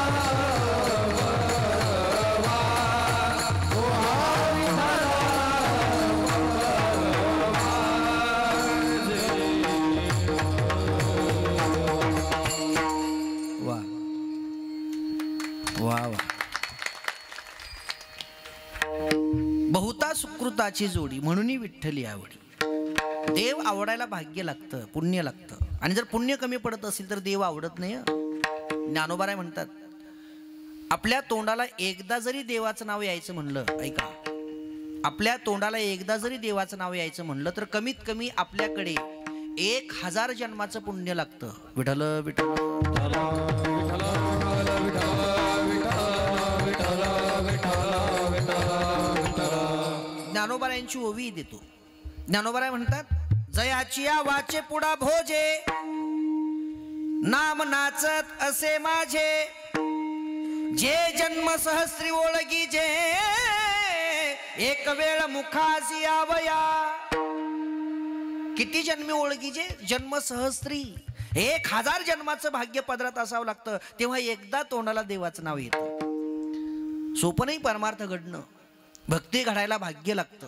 परवा तो हा विठ्ठल वा वा वा. बहुता सुकृताची जोडी म्हणून विठ्ठली आवडी. देव आवडायला भाग्य लागतं पुण्य लागतं आणि जर पुण्य कमी पडत असेल तर देव आवडत नाही. ज्ञानोबाराय म्हणतात आपल्या तोंडाला एकदा जरी देवाचं नाव यायचं म्हणलं ऐका आपल्या तोंडाला एकदा जरी देवाचं नाव यायचं म्हणलं तर कमीत कमी आपल्याकडे 1000 जन्माचं पुण्य लागतं. विठ्ठल विठ्ठल ज्ञानोबारायांची ओवी देतो. ज्ञानोबाराय म्हणतात जयाची वाचे पुढा भोजे नाम नाचत असे माझे जे जन्म सहस्री ओळगी जे एक वेळ मुखासी आवया. किती जन्मी ओळखीचे जन्म सहस्त्री 1000 जन्माचं भाग्य पदरात असावं लागतं तेव्हा एकदा तोंडाला देवाचं नाव येतं. सोपं नाही परमार्थ घडणं भक्ती घडायला भाग्य लागतं.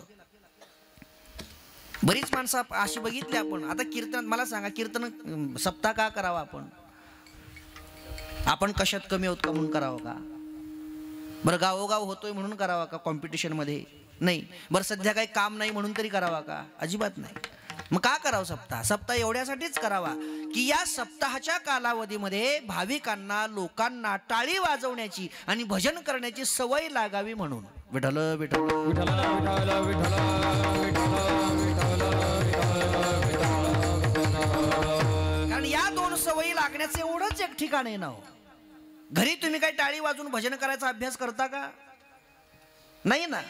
बरीच माणसं अशी बघितली आपण. आता कीर्तन, मला सांगा, कीर्तन सप्ताह का करावा आपण कशात कमी आहोत का म्हणून करावं का? बरं गावोगाव होतोय म्हणून करावा का कॉम्पिटिशनमध्ये? नाही. बरं सध्या काही काम नाही म्हणून तरी करावा का? अजिबात नाही. मग का करावं सप्ताह? सप्ताह एवढ्यासाठीच करावा की या सप्ताहाच्या कालावधीमध्ये भाविकांना, लोकांना टाळी वाजवण्याची आणि भजन करण्याची सवय लागावी म्हणून. विठ्ठल विठ्ठल विठ्ठल विठ्ठल विठ्ठल. कारण या दोन सवयी लागण्याचं एवढंच एक ठिकाण आहे ना. घरी तुम्ही काही टाळी वाजून भजन करायचा अभ्यास करता का? नाही ना.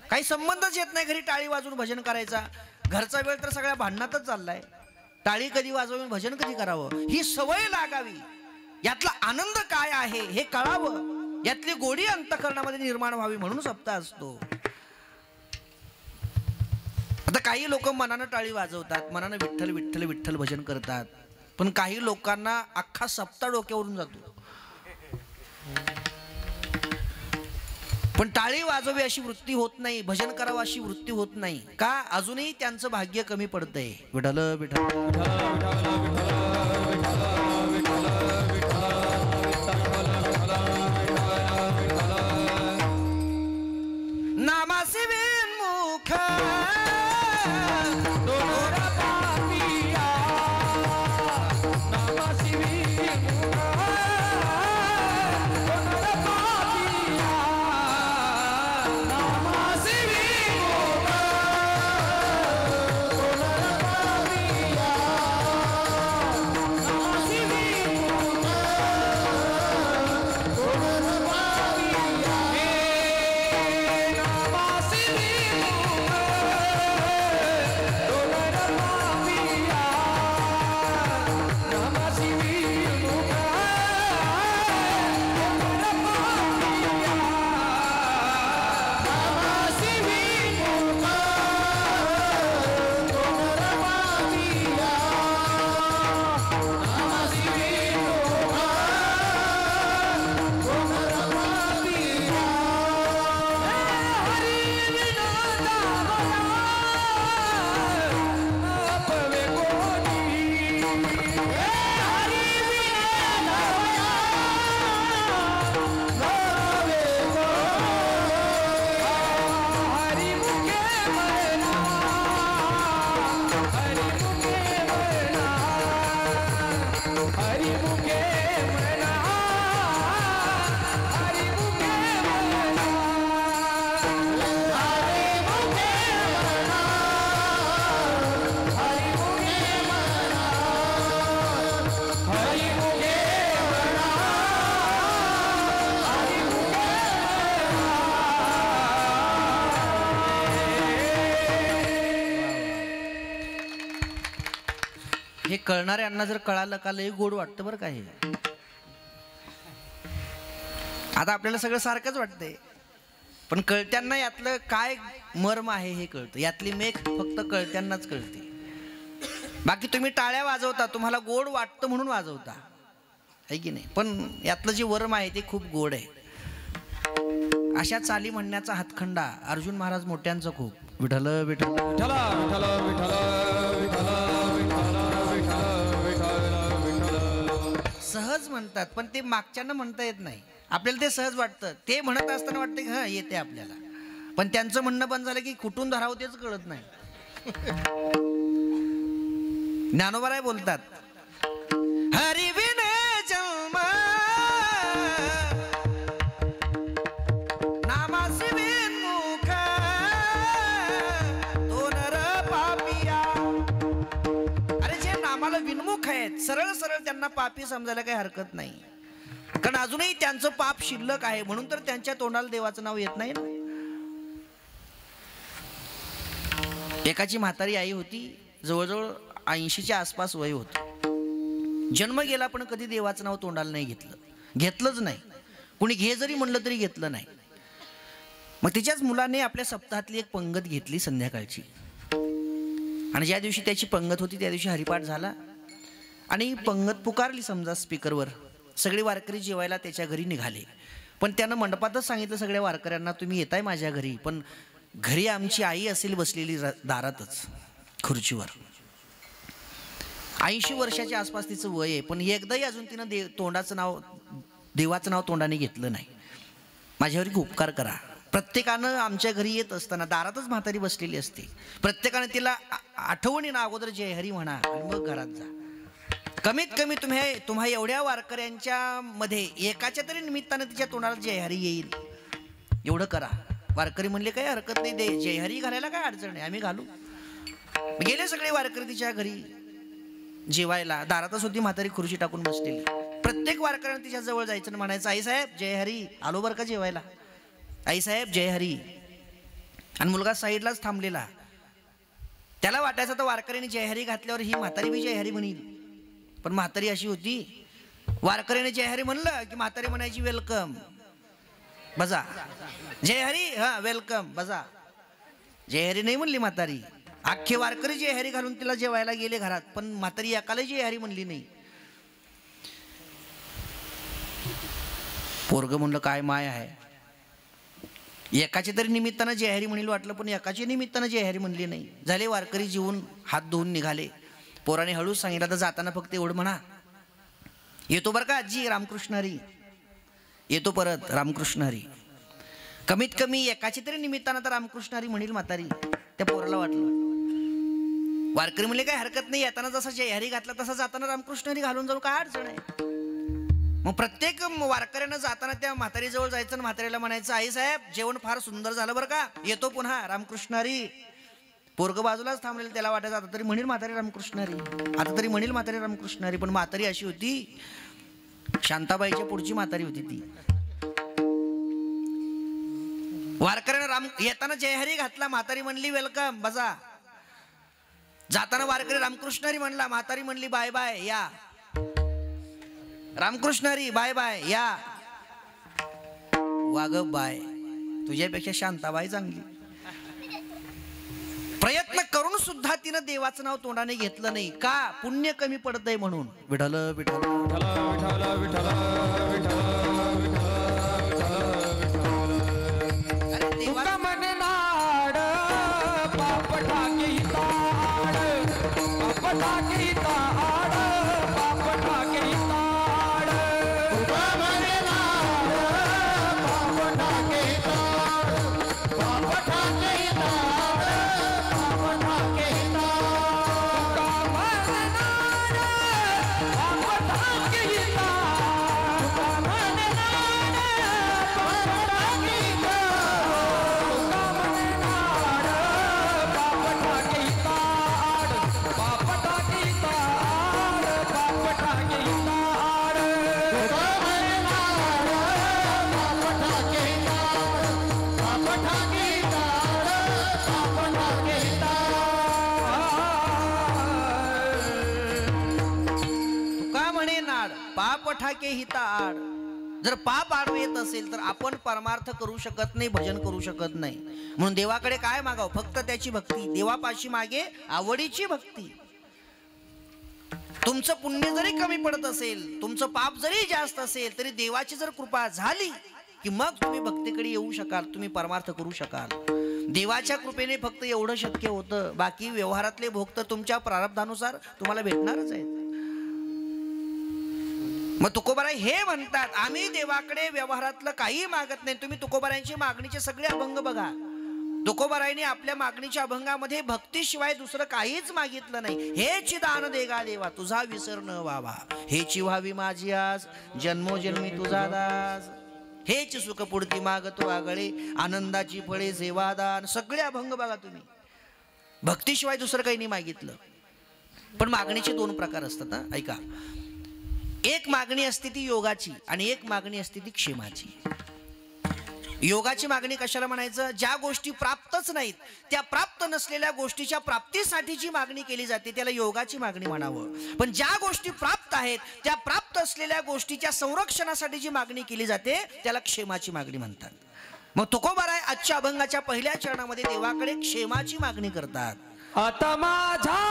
काही संबंधच येत नाही घरी टाळी वाजून भजन करायचा. घरचा वेळ तर सगळ्या भांडणातच चाललाय. टाळी कधी वाजवून भजन कधी करावं ही सवय लागावी. यातला आनंद काय आहे हे कळावं. यातली गोडी अंतःकरणामध्ये निर्माण व्हावी म्हणून सप्ताह असतो. आता काही लोक मनानं टाळी वाजवतात, मनानं विठ्ठल विठ्ठल विठ्ठल भजन करतात, पण काही लोकांना अख्खा सप्ताह डोक्यावरून जातो. पण टाळी वाजवी अशी वृत्ती होत नाही, भजन करावं अशी वृत्ती होत नाही. का? अजूनही त्यांचं भाग्य कमी पडतंय. विठ्ठल विठ्ठल नामासी विनमुख हे कळणाऱ्यांना जर कळालं का लय गोड वाटतं बरं का. हे आता आपल्याला सगळं सारखंच वाटतंय, पण कळत्यांना यातलं काय मर्म आहे हे कळतं. यातली मेघ फक्त कळत्यांनाच कळते. बाकी तुम्ही टाळ्या वाजवता, तुम्हाला गोड वाटतं म्हणून वाजवता, आहे की नाही? पण यातलं जे वर्म आहे ते खूप गोड आहे. अशा चाली म्हणण्याचा हातखंडा अर्जुन महाराज मोठ्यांचं खूप. विठ्ठल विठ्ठल विठ्ठल विठ्ठल विठ्ठल सहज म्हणतात, पण ते मागच्यांना म्हणता येत नाही. आपल्याला ते सहज वाटतं. ते म्हणत असताना वाटतं की हा येते आपल्याला, पण त्यांचं म्हणणं बंद झालं की कुठून धरावं तेच कळत नाही. ज्ञानोबाराय बोलतात, हरी विने जन्म नामासी विनमुख तो नर पापिया. अरे जे नामाला विनमुख आहेत, सरळ सरळ त्यांना पापी समजायला काही हरकत नाही, कारण अजूनही त्यांचं पाप शिल्लक आहे, म्हणून तर त्यांच्या तोंडाला देवाचं नाव येत नाही ना. एकाची म्हातारी आई होती, जवळजवळ 80च्या आसपास वय होतं. जन्म गेला पण कधी देवाचं नाव तोंडाला नाही घेतलंच नाही. कुणी घे जरी म्हणलं तरी घेतलं नाही. मग तिच्याच मुलाने आपल्या सप्ताहातली एक पंगत घेतली संध्याकाळची, आणि ज्या दिवशी त्याची पंगत होती त्या दिवशी हरिपाठ झाला आणि पंगत पुकारली समजा स्पीकरवर. सगळे वारकरी जेवायला त्याच्या घरी निघाले, पण त्यानं मंडपातच सांगितलं सगळ्या वारकऱ्यांना, तुम्ही येताय माझ्या घरी, पण घरी आमची आई असेल बसलेली दारातच, खुर्चीवर. 80 वर्षाच्या आसपास तिचं वय आहे, पण एकदाही अजून तिनं देवाचं नाव तोंडाने घेतलं नाही. माझ्यावर एक उपकार करा. प्रत्येकानं आमच्या घरी येत असताना दारातच म्हातारी बसलेली असते. प्रत्येकाने तिला आठवणीनं अगोदर जय हरी म्हणा आणि मग घरात जा. कमीत कमी तुम्हा एवढ्या वारकऱ्यांच्या मध्ये एकाच्या तरी निमित्तानं तिच्या तोंडाला जय हरी येईल एवढं करा. वारकरी म्हणले काही हरकत नाही, दे जय हरी घालायला काय अडचण नाही, आम्ही घालू. गेले सगळे वारकरी तिच्या घरी जेवायला. दारातच होती म्हातारी खुर्ची टाकून बसलेली. प्रत्येक वारकऱ्यानं तिच्या जवळ जायचं आणि म्हणायचं, आई साहेब जय हरी, आलो बरं का जेवायला, आई साहेब जय हरी. आणि मुलगा साईडलाच थांबलेला. त्याला वाटायचं तर वारकऱ्याने जय हरी घातल्यावर ही म्हातारी बी जय हरी म्हणील. पण म्हातारी अशी होती, वारकऱ्याने जय हरी म्हणलं की म्हातारी म्हणायची वेलकम बजा, जय हरी हा वेलकम बजा. जय हरी नाही म्हणली म्हातारी. अख्खे वारकरी जय हरी घालून तिला जेवायला गेले घरात, पण म्हातारी एकालाही जय हरी म्हणली नाही. पोरग म्हणलं काय माय आहे, एकाच्या तरी निमित्तानं जय हरी म्हणील वाटलं, पण एकाच्या निमित्तानं जय हरी म्हणली नाही. झाले वारकरी जेवून हात धुवून निघाले. पोराने हळूच सांगितलं, तर जाताना फक्त एवढं म्हणा, येतो बरं का आजी, रामकृष्ण हरी, येतो परत रामकृष्ण हरी. कमीत कमी एकाची तरी निमित्तानं तर रामकृष्ण हरी म्हणील म्हातारी. त्या पोराला वाटलं. वारकरी म्हणले काय हरकत नाही, येताना जसा जय हरी घातला तसा जाताना रामकृष्ण हरी घालून जाऊ, काय अडचण आहे. मग प्रत्येक वारकऱ्यानं जाताना त्या म्हातारीजवळ जायचं आणि म्हातारीला म्हणायचं, आई साहेब जेवण फार सुंदर झालं बरं का, येतो पुन्हा रामकृष्ण हरी. पोरग बाजूलाच थांबलेलं. त्याला वाटायचं आता तरी म्हणील म्हातारी रामकृष्ण हरी, आता तरी म्हणील म्हातारी रामकृष्ण हरी. पण म्हातारी अशी होती, शांताबाईच्या पुढची म्हातारी होती ती. वारकऱ्यानं येताना जय हरी घातला, म्हातारी म्हणली वेलकम बजा. जाताना वारकरी रामकृष्ण हरी म्हणला, म्हातारी म्हणली बाय बाय या. रामकृष्ण हरी बाय बाय या. वाग बाय, तुझ्यापेक्षा शांताबाई चांगली. प्रयत्न करून सुद्धा तिनं देवाचं नाव तोंडाने घेतलं नाही. का? पुण्य कमी पडतंय म्हणून. विठ्ठल विठ्ठल विठ्ठल विठ्ठल तुका म्हणे नाड पाप टाकी ताड, पाप टाकी ताड, पाप टाकी ताड. तुका म्हणे नाड पाप टाकी ताड, पाप टाकी ताड, पाप टाकी ताड. तुका म्हणे नाड पाप टाकी ताड, तुका म्हणे नाड पाप टाकी पाप ठाके हिता आड. जर पाप आडवे येत असेल तर आपण परमार्थ करू शकत नाही, भजन करू शकत नाही. म्हणून देवाकडे काय मागावं? फक्त त्याची भक्ती. देवापाशी मागे आवडीची भक्ती. तुमचं पुण्य जरी कमी पडत असेल, तुमचं पाप जरी जास्त असेल, तरी देवाची जर कृपा झाली की मग तुम्ही भक्तीकडे येऊ शकाल, तुम्ही परमार्थ करू शकाल. देवाच्या कृपेने फक्त एवढं शक्य होतं. बाकी व्यवहारातले भोग तर तुमच्या प्रारब्धानुसार तुम्हाला भेटणारच आहेत. मग तुकोबाराय हे म्हणतात, आम्ही देवाकडे व्यवहारातलं काही मागत नाही. तुम्ही तुकोबारायांची मागणीचे सगळे अभंग बघा. तुकोबारायांनी आपल्या मागणीच्या अभंगामध्ये भक्तीशिवाय दुसरं काहीच मागितलं नाही. हेची दान देगा देवा, तुझा विसर न व्हावा. हेची व्हावी माझी आस, जन्मोजन्मी तुझा दास. हेच सुख पुढती मागतो आगळे, आनंदाची फळे सेवादान. सगळे अभंग बघा तुम्ही. भक्तीशिवाय दुसरं काही नाही मागितलं. पण मागणीचे दोन प्रकार असतात. ऐका, एक मागणी असते ती योगाची आणि एक मागणी असते ती क्षेमाची. योगाची मागणी कशाला म्हणायचं? ज्या गोष्टी प्राप्तच नाहीत त्या प्राप्त नसलेल्या गोष्टीच्या प्राप्तीसाठीची मागणी केली जाते, त्याला योगाची मागणी म्हणावं. पण ज्या गोष्टी प्राप्त आहेत त्या प्राप्त असलेल्या गोष्टीच्या संरक्षणासाठी जी मागणी केली जाते त्याला क्षेमाची मागणी म्हणतात. मग तुकोबाराय आजच्या अभंगाच्या पहिल्या चरणामध्ये देवाकडे क्षेमाची मागणी करतात. आता माझा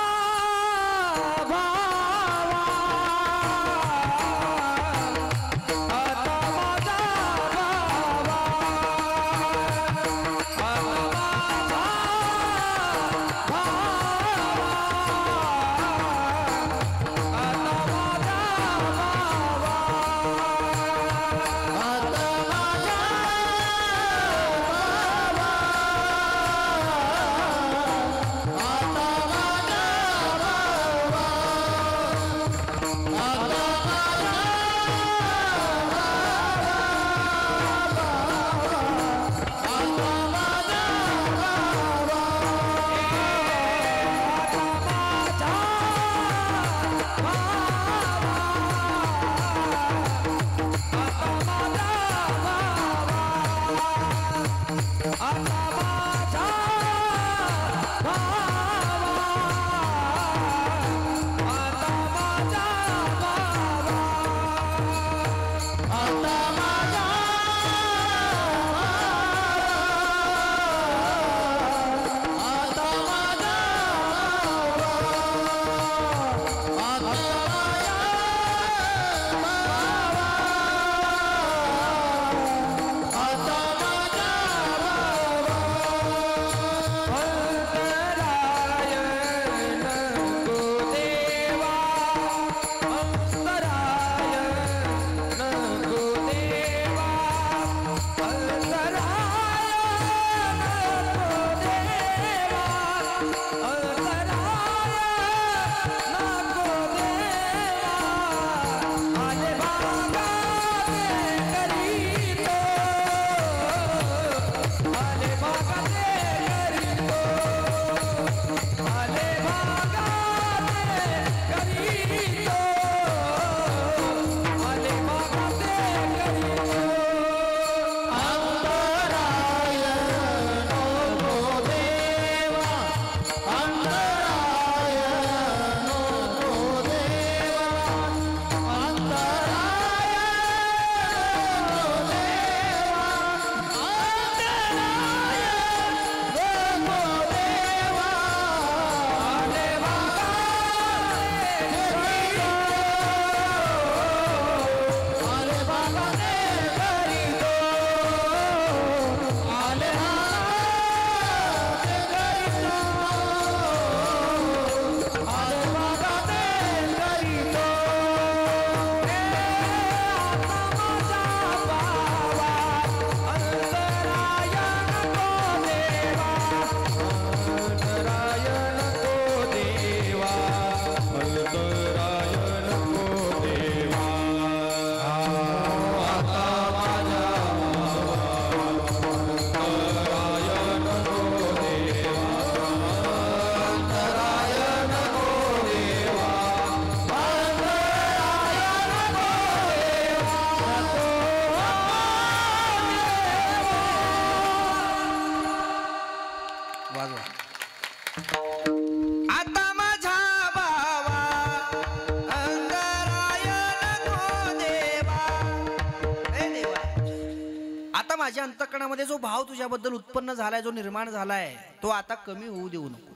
माझ्या अंतःकरणामध्ये जो भाव तुझ्याबद्दल उत्पन्न झालाय, जो निर्माण झालाय, तो आता कमी होऊ देऊ नको.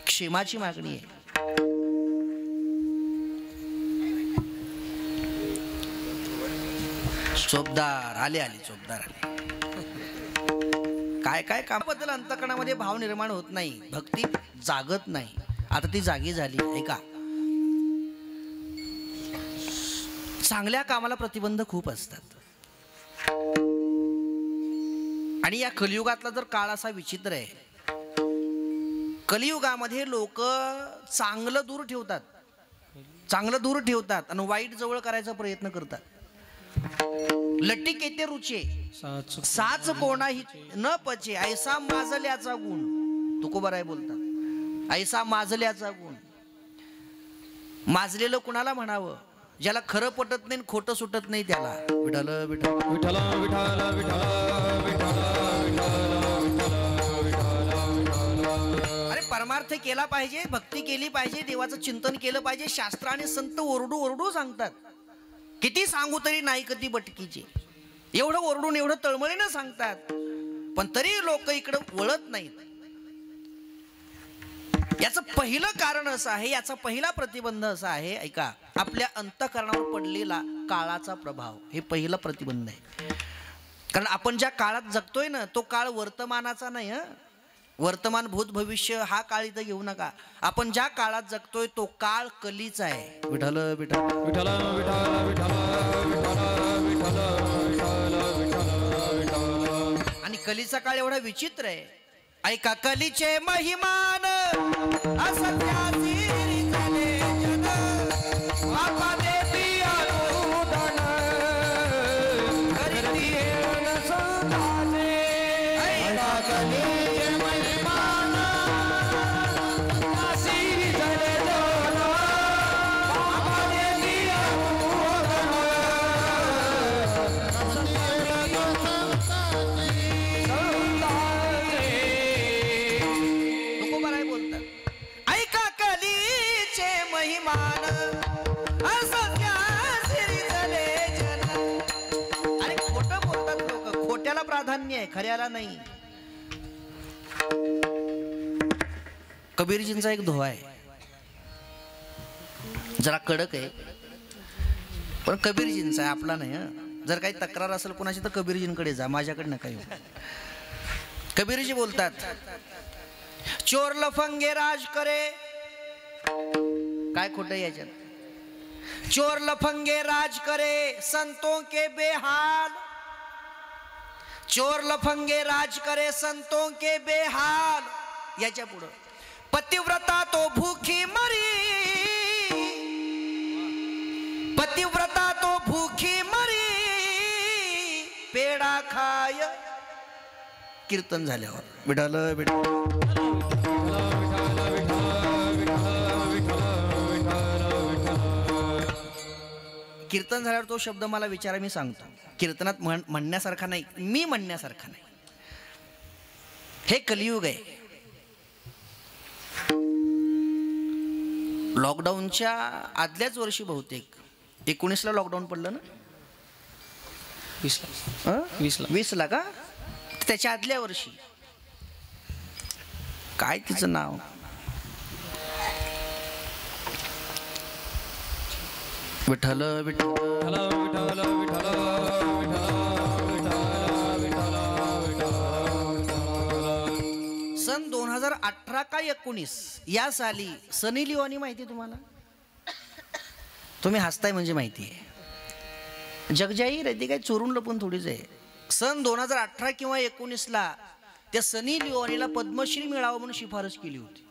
क्षेमाची मागणी आहे. चोपदार आले चोपदार आले. काय काय कामाबद्दल अंतःकरणामध्ये भाव निर्माण होत नाही, भक्ती जागत नाही. आता ती जागी झाली. ऐका, चांगल्या कामाला प्रतिबंध खूप असतात. आणि या कलियुगातला जर काळ असा विचित्र आहे, कलियुगामध्ये लोक चांगलं दूर ठेवतात आणि वाईट जवळ करायचा प्रयत्न करतात. लटिक येते रुचे साच कोणाही न पचे, ऐसा माजल्याचा गुण. तुकोबाराय बोलतात, ऐसा माजल्याचा गुण. माजलेलं कुणाला म्हणावं? ज्याला खरं पटत नाही, खोटं सुटत नाही त्याला. विठ्ठल विठ्ठल विठ्ठल विठ्ठल विठ्ठल. अरे परमार्थ केला पाहिजे, भक्ती केली पाहिजे, देवाचं चिंतन केलं पाहिजे. शास्त्र आणि संत ओरडू ओरडू सांगतात. किती सांगू तरी नाही कधी बटकीचे. एवढं ओरडून एवढं तळमळीनं सांगतात, पण तरी लोक इकडं वळत नाहीत. याचं पहिलं कारण असं आहे, याचा पहिला प्रतिबंध असा आहे, ऐका, आपल्या अंतःकरणावर पडलेला काळाचा प्रभाव. हे पहिलं प्रतिबंध आहे. कारण आपण ज्या काळात जगतोय ना, तो काळ वर्तमानाचा नाही. वर्तमान भूत भविष्य हा काळ इथं घेऊ नका. आपण ज्या काळात जगतोय तो काळ कलीचा आहे. विठ्ठल विठ्ठल विठ्ठल विठ्ठल. आणि कलीचा काळ एवढा विचित्र आहे. ऐका, कलीचे महिमान असत्याची झाले जन, बापा देवी अनुदान करीती नसताने. ऐका, कलीचे महिमान असी झाले जन, बापा देवी अनुदान. ऐका, कलीचे महिमान असत्या सिरी झाले जन. अरे खोटं बोलतात लोक, खोट्याला प्राधान्य आहे, खऱ्याला नाही. कबीरजींचा एक दोहा आहे, जरा कडक आहे, पण कबीरजींचा आहे, आपला नाही. जर काही तक्रार असेल कोणाची तर कबीरजींकडे जा, माझ्याकडे नका येऊ. कबीरजी बोलतात, चोर लफंगे राज करे. काय खोटं याच्यात? चोर लफंगे राज करे संतों के बेहाल. चोर लफंगे राज करे संतों के बेहाल. याच्या पुढं, पतिव्रता तो भूखी मरी. पतिव्रता तो भूखी मरी, पेडा खाय. कीर्तन झाल्यावर विठ्ठल विठ्ठल. कीर्तन झाल्यावर तो शब्द मला विचारा, मी सांगतो. कीर्तनात म्हणण्यासारखा नाही, मी म्हणण्यासारखा नाही. हे कलियुग आहे. लॉकडाऊनच्या आदल्याच वर्षी, बहुतेक 19ला लॉकडाऊन पडलं ना, 20ला का? त्याच्या आदल्या वर्षी, काय तिचं नाव, विठ्ठल विठ्ठल विठ्ठल विठ्ठल सन 2018 का 19 या साली सनी लिओनी माहिती तुम्हाला? तुम्ही हसताय म्हणजे माहिती आहे. जगजाहीर आहे ती, काय चोरून लपून थोडीच आहे. सन 2018 किंवा 19ला त्या सनी लिओनीला पद्मश्री मिळावं म्हणून शिफारस केली होती.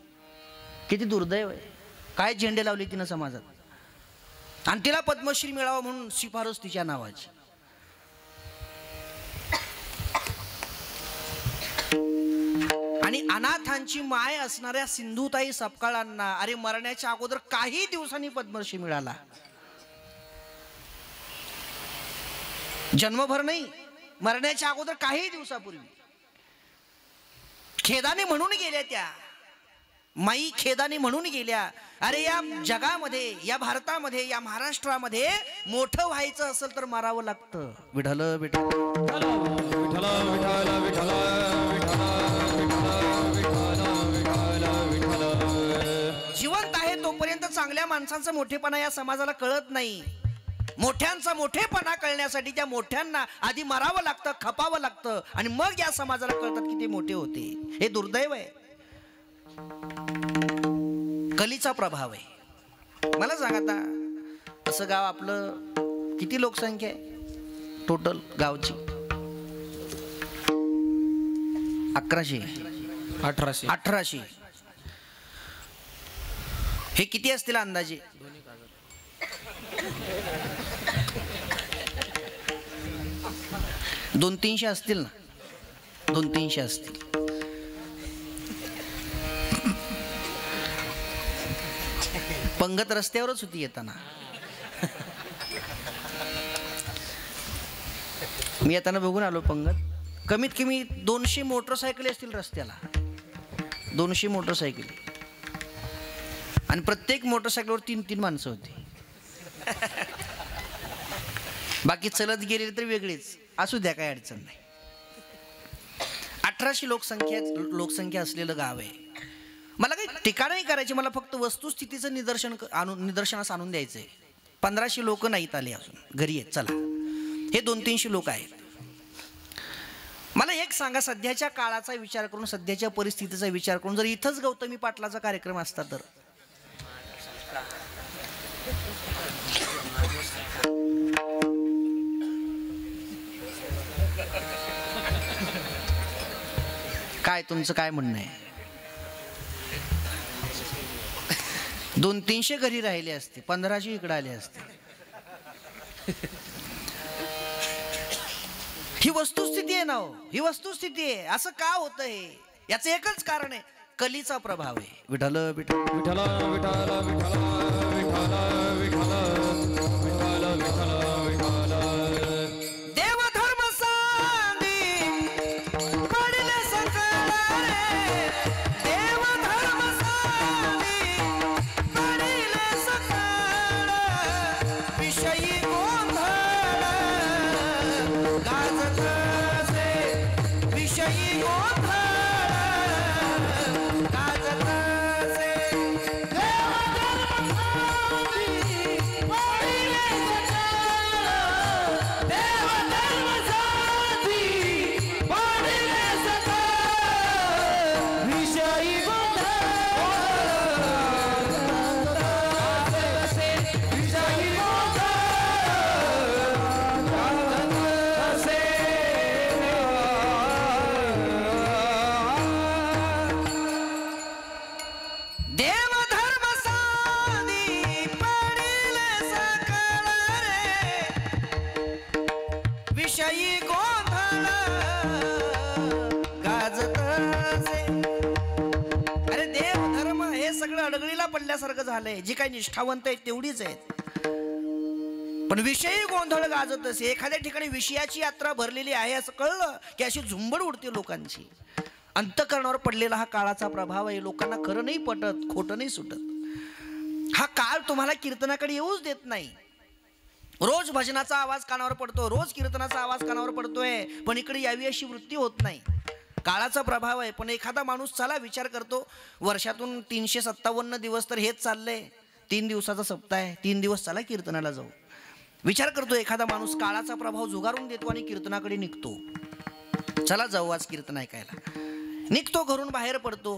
किती दुर्दैव आहे. काय झेंडे लावले तिनं समाजात, आणि तिला पद्मश्री मिळावं म्हणून शिफारस तिच्या नावाची. आणि अनाथांची माय असणाऱ्या सिंधुताई सपकाळांना अरे मरण्याच्या अगोदर काही दिवसांनी पद्मश्री मिळाला. जन्मभर नाही, मरण्याच्या अगोदर काही दिवसापूर्वी. खेदाने म्हणून गेल्या त्या माई, खेदाने म्हणून गेल्या. अरे या जगामध्ये, या भारतामध्ये, या महाराष्ट्रामध्ये मोठं व्हायचं असेल तर मरावं लागतं. विठ्ठल विठ्ठल विठ्ठल विठ्ठल विठ्ठल जिवंत आहे तोपर्यंत चांगल्या माणसांचा मोठेपणा या समाजाला कळत नाही. मोठ्यांचा मोठेपणा कळण्यासाठी त्या मोठ्यांना आधी मारावं लागतं, खपावं लागतं आणि मग या समाजाला कळतात की ते मोठे होते. हे दुर्दैव आहे, कलीचा प्रभाव आहे. मला सांग आता, असं गाव आपलं किती लोकसंख्या आहे टोटल गावची? 1800. 1800. हे किती असतील अंदाजे? 200-300 असतील ना, 200-300 असतील. पंगत रस्त्यावरच होती येताना. मी येताना बघून आलो पंगत. कमीत कमी 200 मोटरसायकली असतील रस्त्याला, 200 मोटरसायकली, आणि प्रत्येक मोटरसायकलवर 3-3 माणसं होती. बाकी चलत गेलेले तर वेगळेच, असू द्या, काही अडचण नाही. 1800 लोकसंख्या असलेलं गाव आहे. मला काही टीका नाही करायची, मला फक्त वस्तुस्थितीचं निदर्शनास आणून द्यायचं आहे. 1500 लोक नाहीत आले अजून, घरी आहेत. चला, हे 200-300 लोक आहेत. मला एक सांगा, सध्याच्या काळाचा विचार करून, सध्याच्या परिस्थितीचा विचार करून, जर इथंच गौतमी पाटलाचा कार्यक्रम असता तर काय तुमचं काय म्हणणं आहे? 200-300 घरी राहिले असते, 1500 इकडे आले असते. ही वस्तुस्थिती आहे ना हो, ही वस्तुस्थिती आहे. असं का होतं हे? याचं एकच कारण आहे, कलीचा प्रभाव आहे. विठ्ठल विठ्ठल विठ्ठल विठ्ठल विठ्ठल विठ्ठल विठ्ठल विठ्ठल विठ्ठल देव धर्म सांगी पडले सकळ रे, देव धर्म सांगी पडले सकळ, विषयी गोंधळ गाजत असे, विषयी गोंधळ गाजत असे. देव धर्म सांगी पडिले सकळ रे, विषयी गोंधळ गाजत असे. अरे देव धर्म हे सगळं अडगळीला पडल्यासारखं झालंय. जी काही निष्ठावंत आहेत तेवढीच आहेत, पण विषयी गोंधळ गाजत असे. एखाद्या ठिकाणी विषयाची यात्रा भरलेली आहे असं कळलं की अशी झुंबड उडते लोकांची. अंतःकरणावर पडलेला हा काळाचा प्रभाव आहे. लोकांना खरं नाही पटत, खोटं नाही सुटत. हा काळ तुम्हाला कीर्तनाकडे येऊच देत नाही. रोज भजनाचा आवाज कानावर पडतो, रोज कीर्तनाचा आवाज कानावर पडतोय, पण इकडे यावी अशी वृत्ती होत नाही. काळाचा प्रभाव आहे. पण एखादा माणूस चला विचार करतो, वर्षातून 357 दिवस तर हेच चाललंय, 3 दिवसाचा सप्ताह आहे, 3 दिवस चला कीर्तनाला जाऊ. विचार करतो एखादा माणूस, काळाचा प्रभाव झुगारून देतो आणि कीर्तनाकडे निघतो. चला जाऊ आज कीर्तन ऐकायला. निघतो, घरून बाहेर पडतो.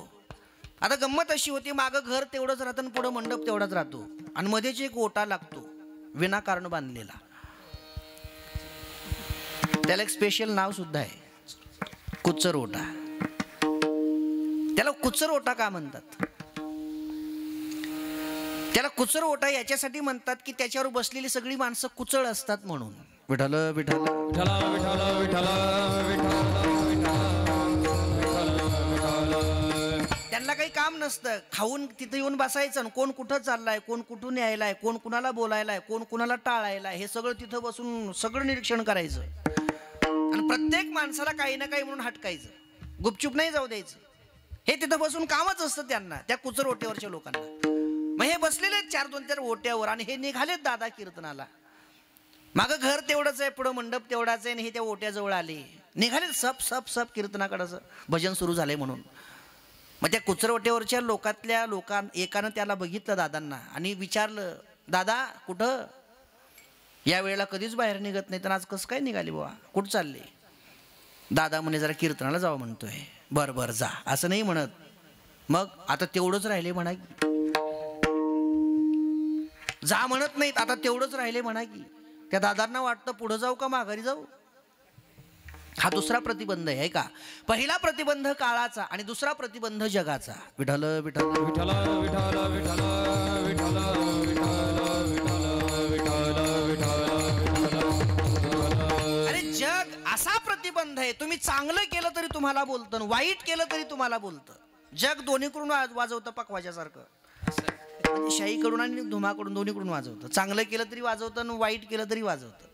आता गंमत अशी होती, मागं घर तेवढंच राहतं आणि पुढं मंडप तेवढाच राहतो, आणि मध्येच एक ओटा लागतो विनाकारण बांधलेला. त्याला एक स्पेशल नाव सुद्धा आहे, कुचर ओटा. त्याला कुचर ओटा का म्हणतात? त्याला कुचर ओटा याच्यासाठी म्हणतात की त्याच्यावर बसलेली सगळी माणसं कुचळ असतात म्हणून. विठ्ठल विठ्ठल विठ्ठल विठ्ठल विठ्ठल त्यांना काही काम नसतं, खाऊन तिथे येऊन बसायचं. कोण कुठं चाललाय, कोण कुठून यायलाय, कोण कुणाला बोलायलाय, कोण कुणाला टाळायलाय, हे सगळं तिथं बसून सगळं निरीक्षण करायचं. आणि प्रत्येक माणसाला काही ना काही म्हणून हटकायचं, गुपचूप नाही जाऊ द्यायचं. हे तिथं बसून कामच असतं त्यांना, त्या कुचर ओट्यावरच्या लोकांना. मग हे बसलेले 4-2 ओट्यावर आणि हे निघालेत दादा कीर्तनाला. मागं घर तेवढंच आहे, पुढं मंडप तेवढाच आहे, आणि हे त्या ओट्याजवळ आले. निघाले सप सप सप कीर्तनाकडं भजन सुरू झाले म्हणून. मग त्या कुचरवटेवरच्या एकानं त्याला बघितलं दादांना आणि विचारलं, दादा कुठं? या वेळेला कधीच बाहेर निघत नाही, तर आज कसं काय निघाली बाबा, कुठं चालले? दादा म्हणे जरा कीर्तनाला जावं म्हणतोय. बरं बरं जा, असं नाही म्हणत. मग आता तेवढंच राहिले म्हणा की, जा म्हणत नाहीत, आता तेवढंच राहिले म्हणा की. त्या दादांना वाटतं पुढं जाऊ का माघारी जाऊ. हा दुसरा प्रतिबंध आहे का. पहिला प्रतिबंध काळाचा आणि दुसरा प्रतिबंध जगाचा. विठ्ठल विठ्ठल विठ्ठल विठ्ठल विठ्ठल विठ्ठल विठ्ठल. अरे जग असा प्रतिबंध आहे, तुम्ही चांगलं केलं तरी तुम्हाला बोलतं, वाईट केलं तरी तुम्हाला बोलतं. जग दोन्हीकडून वाजवतं पकवाच्यासारखं. शाहीकडून आणि धुमाकडून दोन्हीकडून वाजवतं. चांगलं केलं तरी वाजवतं आणि वाईट केलं तरी वाजवतं.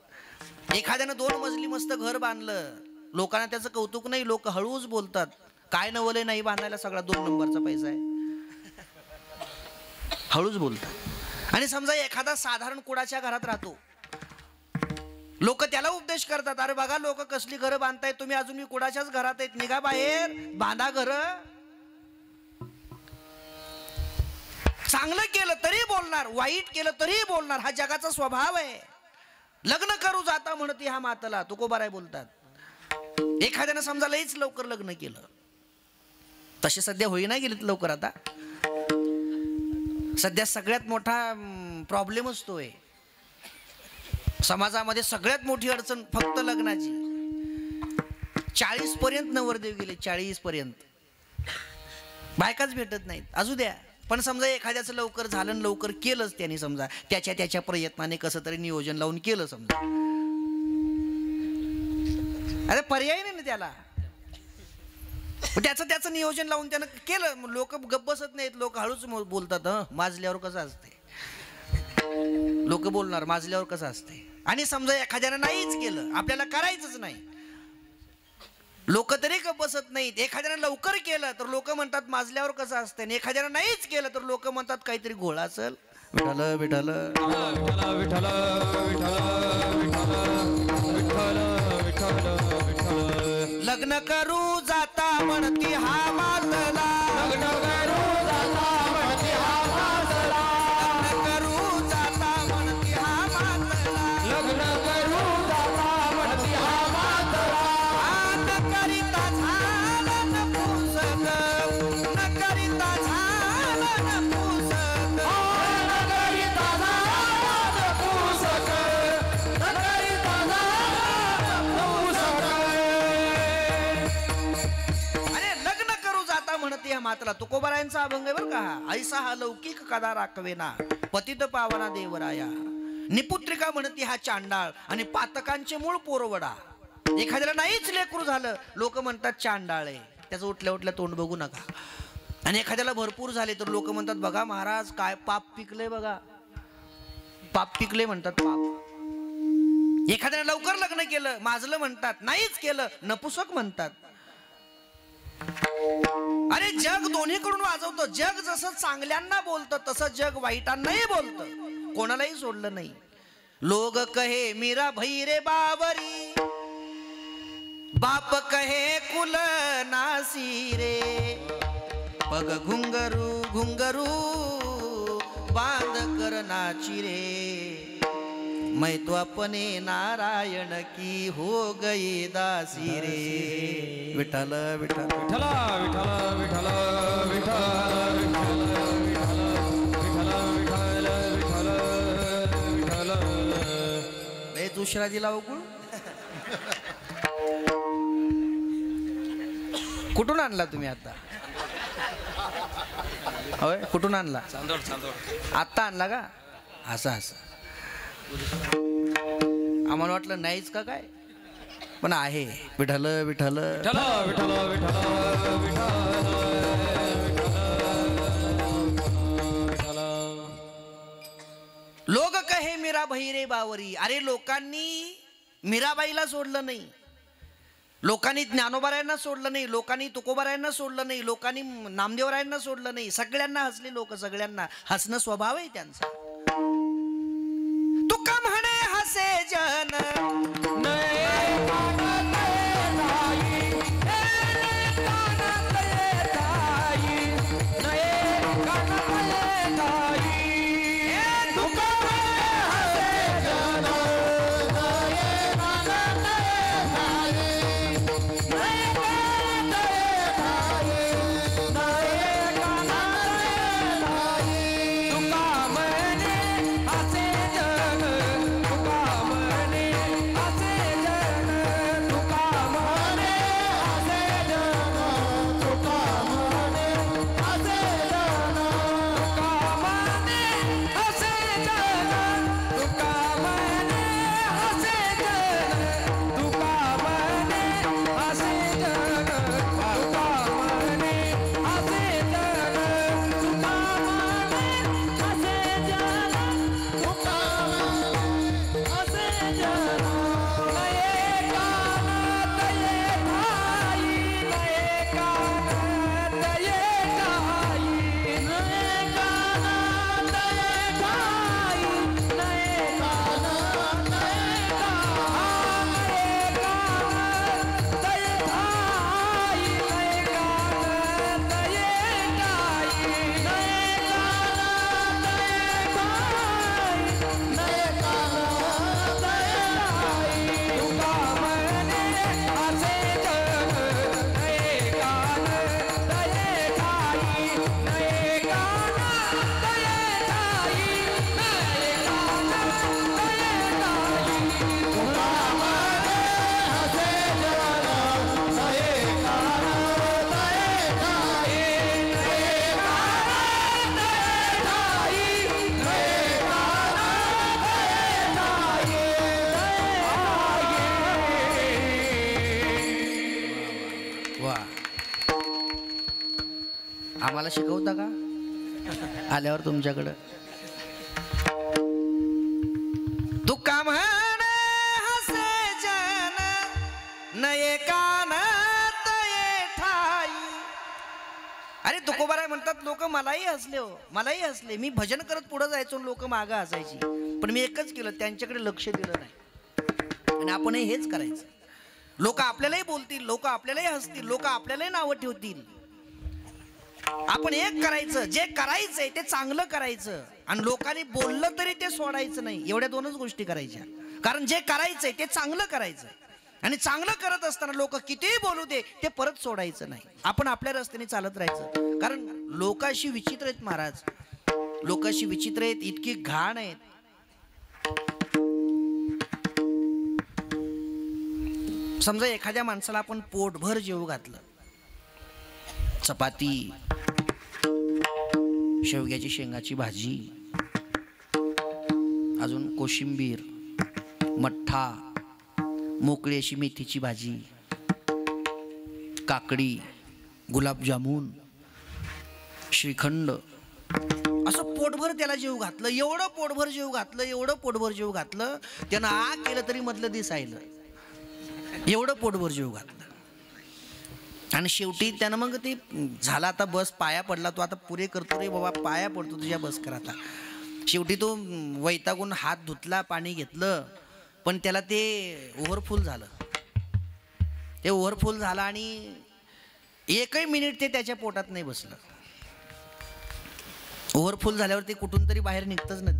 एखाद्यानं 2 मजली मस्त घर बांधलं, लोकांना त्याचं कौतुक नाही, लोक हळूच बोलतात, काय नवले नाही बांधायला, सगळा 2 नंबरचा पैसा आहे, हळूच बोलतात. आणि समजा एखादा साधारण कुडाच्या घरात राहतो, लोक त्याला उपदेश करतात, अरे बघा लोक कसली घरं बांधतायत, तुम्ही अजूनही कुडाच्याच घरात आहेत, निघा बाहेर, बांधा घर. चांगलं केलं तरी बोलणार, वाईट केलं तरी बोलणार, हा जगाचा स्वभाव आहे. लग्न करू जाता म्हणती हा मातला, तुकोबाराय बोलतात. एखाद्यानं समजा लईच लवकर लग्न केलं, तसे सध्या होईना गेलेत लवकर. आता सध्या सगळ्यात मोठा प्रॉब्लेम असतोय समाजामध्ये, सगळ्यात मोठी अडचण फक्त लग्नाची. 40 पर्यंत नवरदेव गेले, 40 पर्यंत बायकाच भेटत नाहीत. असू द्या, पण समजा एखाद्याचं लवकर झालं, लवकर केलंच त्यांनी, समजा त्याच्या प्रयत्नाने कसं तरी नियोजन लावून केलं समजा. अरे पर्याय नाही ना त्याला, त्याचं नियोजन लावून त्यानं केलं. लोक गप्प बसत नाहीत, लोक हळूच बोलतात. माजल्यावर कसं असते, लोक बोलणार माजल्यावर कसं असते. आणि समजा एखाद्यानं नाहीच केलं, आपल्याला करायचंच नाही, लोक तरी गप्प बसत नाहीत. एखाद्यानं लवकर केलं तर लोक म्हणतात माजल्यावर कसं असतं, आणि एखाद्यानं नाहीच केलं तर लोक म्हणतात काहीतरी घोळ असेल. विठ्ठल विठ्ठल विठ्ठल विठ्ठल विठ्ठल विठ्ठल. लग्न करू जाता म्हणती हा मातला, लग्न करू जाता म्हणती हा मातला, लग्न करू जाता म्हणती हा मातला, लग्न करू जाता म्हणती हा मातला. न करिता झालं नपुसक, न करिता झालं नपुसक, न करिता झालं पुसक, न करिता झालं पुसक. अरे लग्न करू जाता म्हणते ह्या मातला. तुकोबारायांचा अभंग आहे बरं का. ऐसा हा लौकिक कदा राखवेना, पतित पावना देवराया. निपुत्रिका म्हणती हा चांडाळ, आणि पातकांचे मूळ पोरवडा. एखाद्याला नाहीच लेकरू झालं, लोक म्हणतात चांडाळ आहे, त्याचं उठल्या उठल्या तोंड बघू नका. आणि एखाद्याला भरपूर झाले तर लोक म्हणतात बघा महाराज काय पाप पिकले, बघा पाप पिकले म्हणतात, पाप. एखाद्याला लवकर लग्न केलं माजलं म्हणतात, नाहीच केलं नपुसक म्हणतात. अरे जग दोन्हीकडून वाजवतो. जग जसं चांगल्यांना बोलतं तसं जग वाईटांनाही बोलतं, कोणालाही सोडलं नाही. लोग कहे मीरा भई रे बावरी, बाप कहे कुल नासी रे, पग घुंगरू घुंगरू बांध कर नाची रे, मैं तो अपने नारायण की हो गई दासी रे. विठ्ठल विठ्ठल विठ्ठल विठ्ठल विठ्ठल विठ्ठल विठ्ठल विठ्ठल विठ्ठल विठ्ठल. लय दुसरा दिला उकळ. कुठून आणला तुम्ही आता? होय कुठून आणला? आत्ता आणला का? असं असं आम्हाला वाटलं नाहीच का काय, पण आहे. विठ्ठल विठ्ठल विठ्ठल विठ्ठल विठ्ठल. लोक कहे मीरा भई रे बावरी. अरे लोकांनी मीराबाईला सोडलं नाही, लोकांनी ज्ञानोबारायांना सोडलं नाही, लोकांनी तुकोबारायांना सोडलं नाही, लोकांनी नामदेवरायांना सोडलं नाही. सगळ्यांना हसले लोक, सगळ्यांना हसणं स्वभाव आहे त्यांचा. तुका म्हणे हसे जन नये आम्हाला शिकवता का आल्यावर तुमच्याकडं? तुका म्हण हसे जन नये कानात ये ठाई. अरे तुकोबाराय म्हणतात लोक मलाही हसले हो, मलाही हसले. मी भजन करत पुढे जायचो, लोक मागं हसायची. पण मी एकच केलं, त्यांच्याकडे लक्ष दिलं नाही. आणि आपणही हेच करायचं. लोक आपल्यालाही बोलतील, लोक आपल्यालाही हसतील, लोक आपल्यालाही नावं ठेवतील. आपण एक करायचं, जे करायचंय ते चांगलं करायचं. आणि लोकांनी बोललं तरी ते सोडायचं नाही. एवढ्या दोनच गोष्टी करायच्या. कारण जे करायचंय ते चांगलं करायचं. आणि चांगलं करत असताना लोक कितीही बोलू दे ते परत सोडायचं नाही. आपण आपल्या रस्त्याने चालत राहायचं. कारण लोक अशी विचित्र आहेत महाराज, लोक अशी विचित्र आहेत, इतकी घाण आहेत. समजा एखाद्या माणसाला आपण पोटभर जेवू घातलं, चपाती, शेवग्याची शेंगाची भाजी, अजून कोशिंबीर, मठ्ठा, मोकळी अशी मेथीची भाजी, काकडी, गुलाबजामुन, श्रीखंड, असं पोटभर त्याला जेवू घातलं. एवढं पोटभर जेवू घातलं, एवढं पोटभर जेवू घातलं, त्यानं आ केलं तरी मधलं दिसायलं. एवढं पोटभर जेवू घातलं. आणि शेवटी त्यानं मग ते झाला, आता बस पाया पडला, तो आता पुरे करतो रे बाबा, पाया पडतो तुझ्या बस कर आता. शेवटी तो वैतागून हात धुतला, पाणी घेतलं, पण त्याला ते ओव्हरफुल झालं. ते ओव्हरफुल झालं आणि एकही मिनिट ते त्याच्या पोटात नाही बसलं. ओव्हरफुल झाल्यावर ते कुठून तरी बाहेर निघतच ना.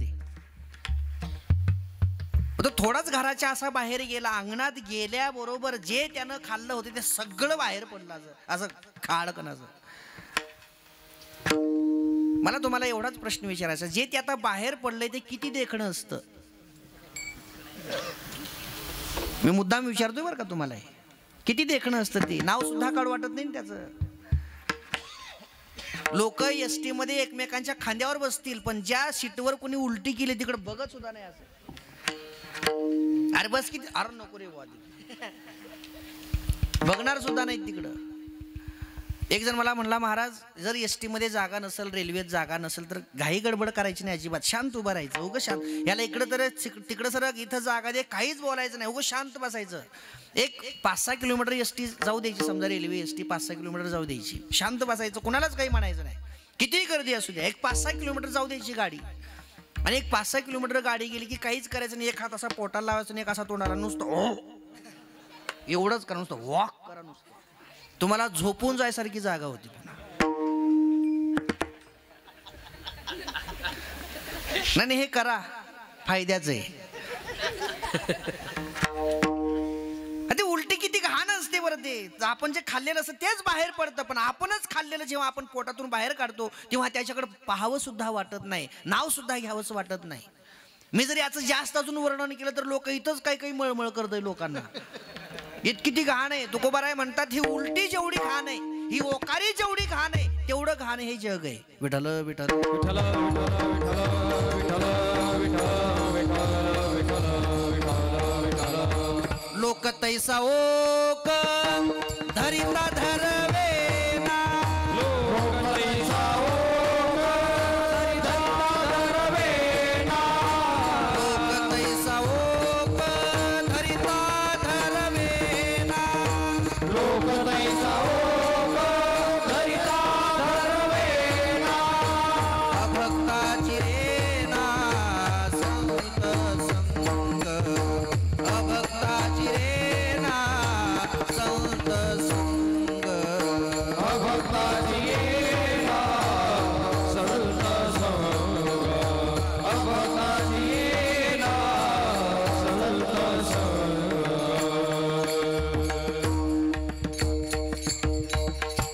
तो थोडाच घराच्या असा बाहेर गेला, अंगणात गेल्याबरोबर जे त्यानं खाल्लं होतं ते सगळं बाहेर पडलं, असं खाडकणाचं. मला तुम्हाला एवढाच प्रश्न विचारायचा, जे ते आता बाहेर पडलंय ते किती देखणं असतं? मी मुद्दाम विचारतोय बरं का तुम्हाला, किती देखणं असतं ते? नाव सुद्धा काढू वाटत नाही त्याचं. लोक एसटी मध्ये एकमेकांच्या खांद्यावर बसतील, पण ज्या सीटवर कोणी उलटी केली तिकडे बघत सुद्धा नाही. असं अरे बस किती, अरे नको रे बघणार सुद्धा नाही तिकडं. एक जण मला म्हणला, महाराज जर एसटी मध्ये जागा नसेल, रेल्वेत जागा नसेल तर घाई गडबड करायची नाही अजिबात, शांत उभं राहायचं. उगं शांत, याला इकडं तर तिकडं सरक, इथं जागा दे, काहीच बोलायचं नाही, उगं शांत बसायचं. एक 5-6 किलोमीटर एसटी जाऊ द्यायची, समजा रेल्वे एसटी 5-6 किलोमीटर जाऊ द्यायची, शांत बसायचं, कुणालाच काही म्हणायचं नाही, कितीही गर्दी असू द्या. एक 5-6 किलोमीटर जाऊ द्यायची गाडी. आणि एक 5-6 किलोमीटर गाडी गेली की काहीच करायचं नाही, एक हात असा पोटाला लावायचा आणि एक असा तोंडाला, नुसतं एवढंच करा, नुसतं वॉक करा, नुसतं. तुम्हाला झोपून जायसारखी जागा होती. नाही हे करा, फायद्याचं आहे. ते उलटी किती घाण असते बरं. ते आपण जे खाल्लेलं असतं तेच बाहेर पडतं, पण आपणच खाल्लेलं जेव्हा आपण पोटातून बाहेर काढतो तेव्हा त्याच्याकडे पाहावं सुद्धा वाटत नाही, नाव सुद्धा घ्यावंच वाटत नाही. मी जर याचं जास्त अजून वर्णन केलं तर लोक इथंच काही मळमळ करतंय लोकांना. इतकी ती घाण आहे. तुकोबाराय म्हणतात ही उलटी जेवढी घाण आहे, ही ओकारी जेवढी घाण आहे, तेवढं घाण हे जग आहे. विठ्ठल विठ्ठल विठ्ठल लोक तैसा ओक धरिता धरवेना, लोक तैसा ओक धरवेना, लोक तैसा ओक धरिता धरवेना, लोक तैसा ओक धरिता धरवेना, अभक्ताची रेना संत संग, अभक्ताची रेना संत संग, अभक्ताची रेना संत संग, अभक्ताची रेना संत संग.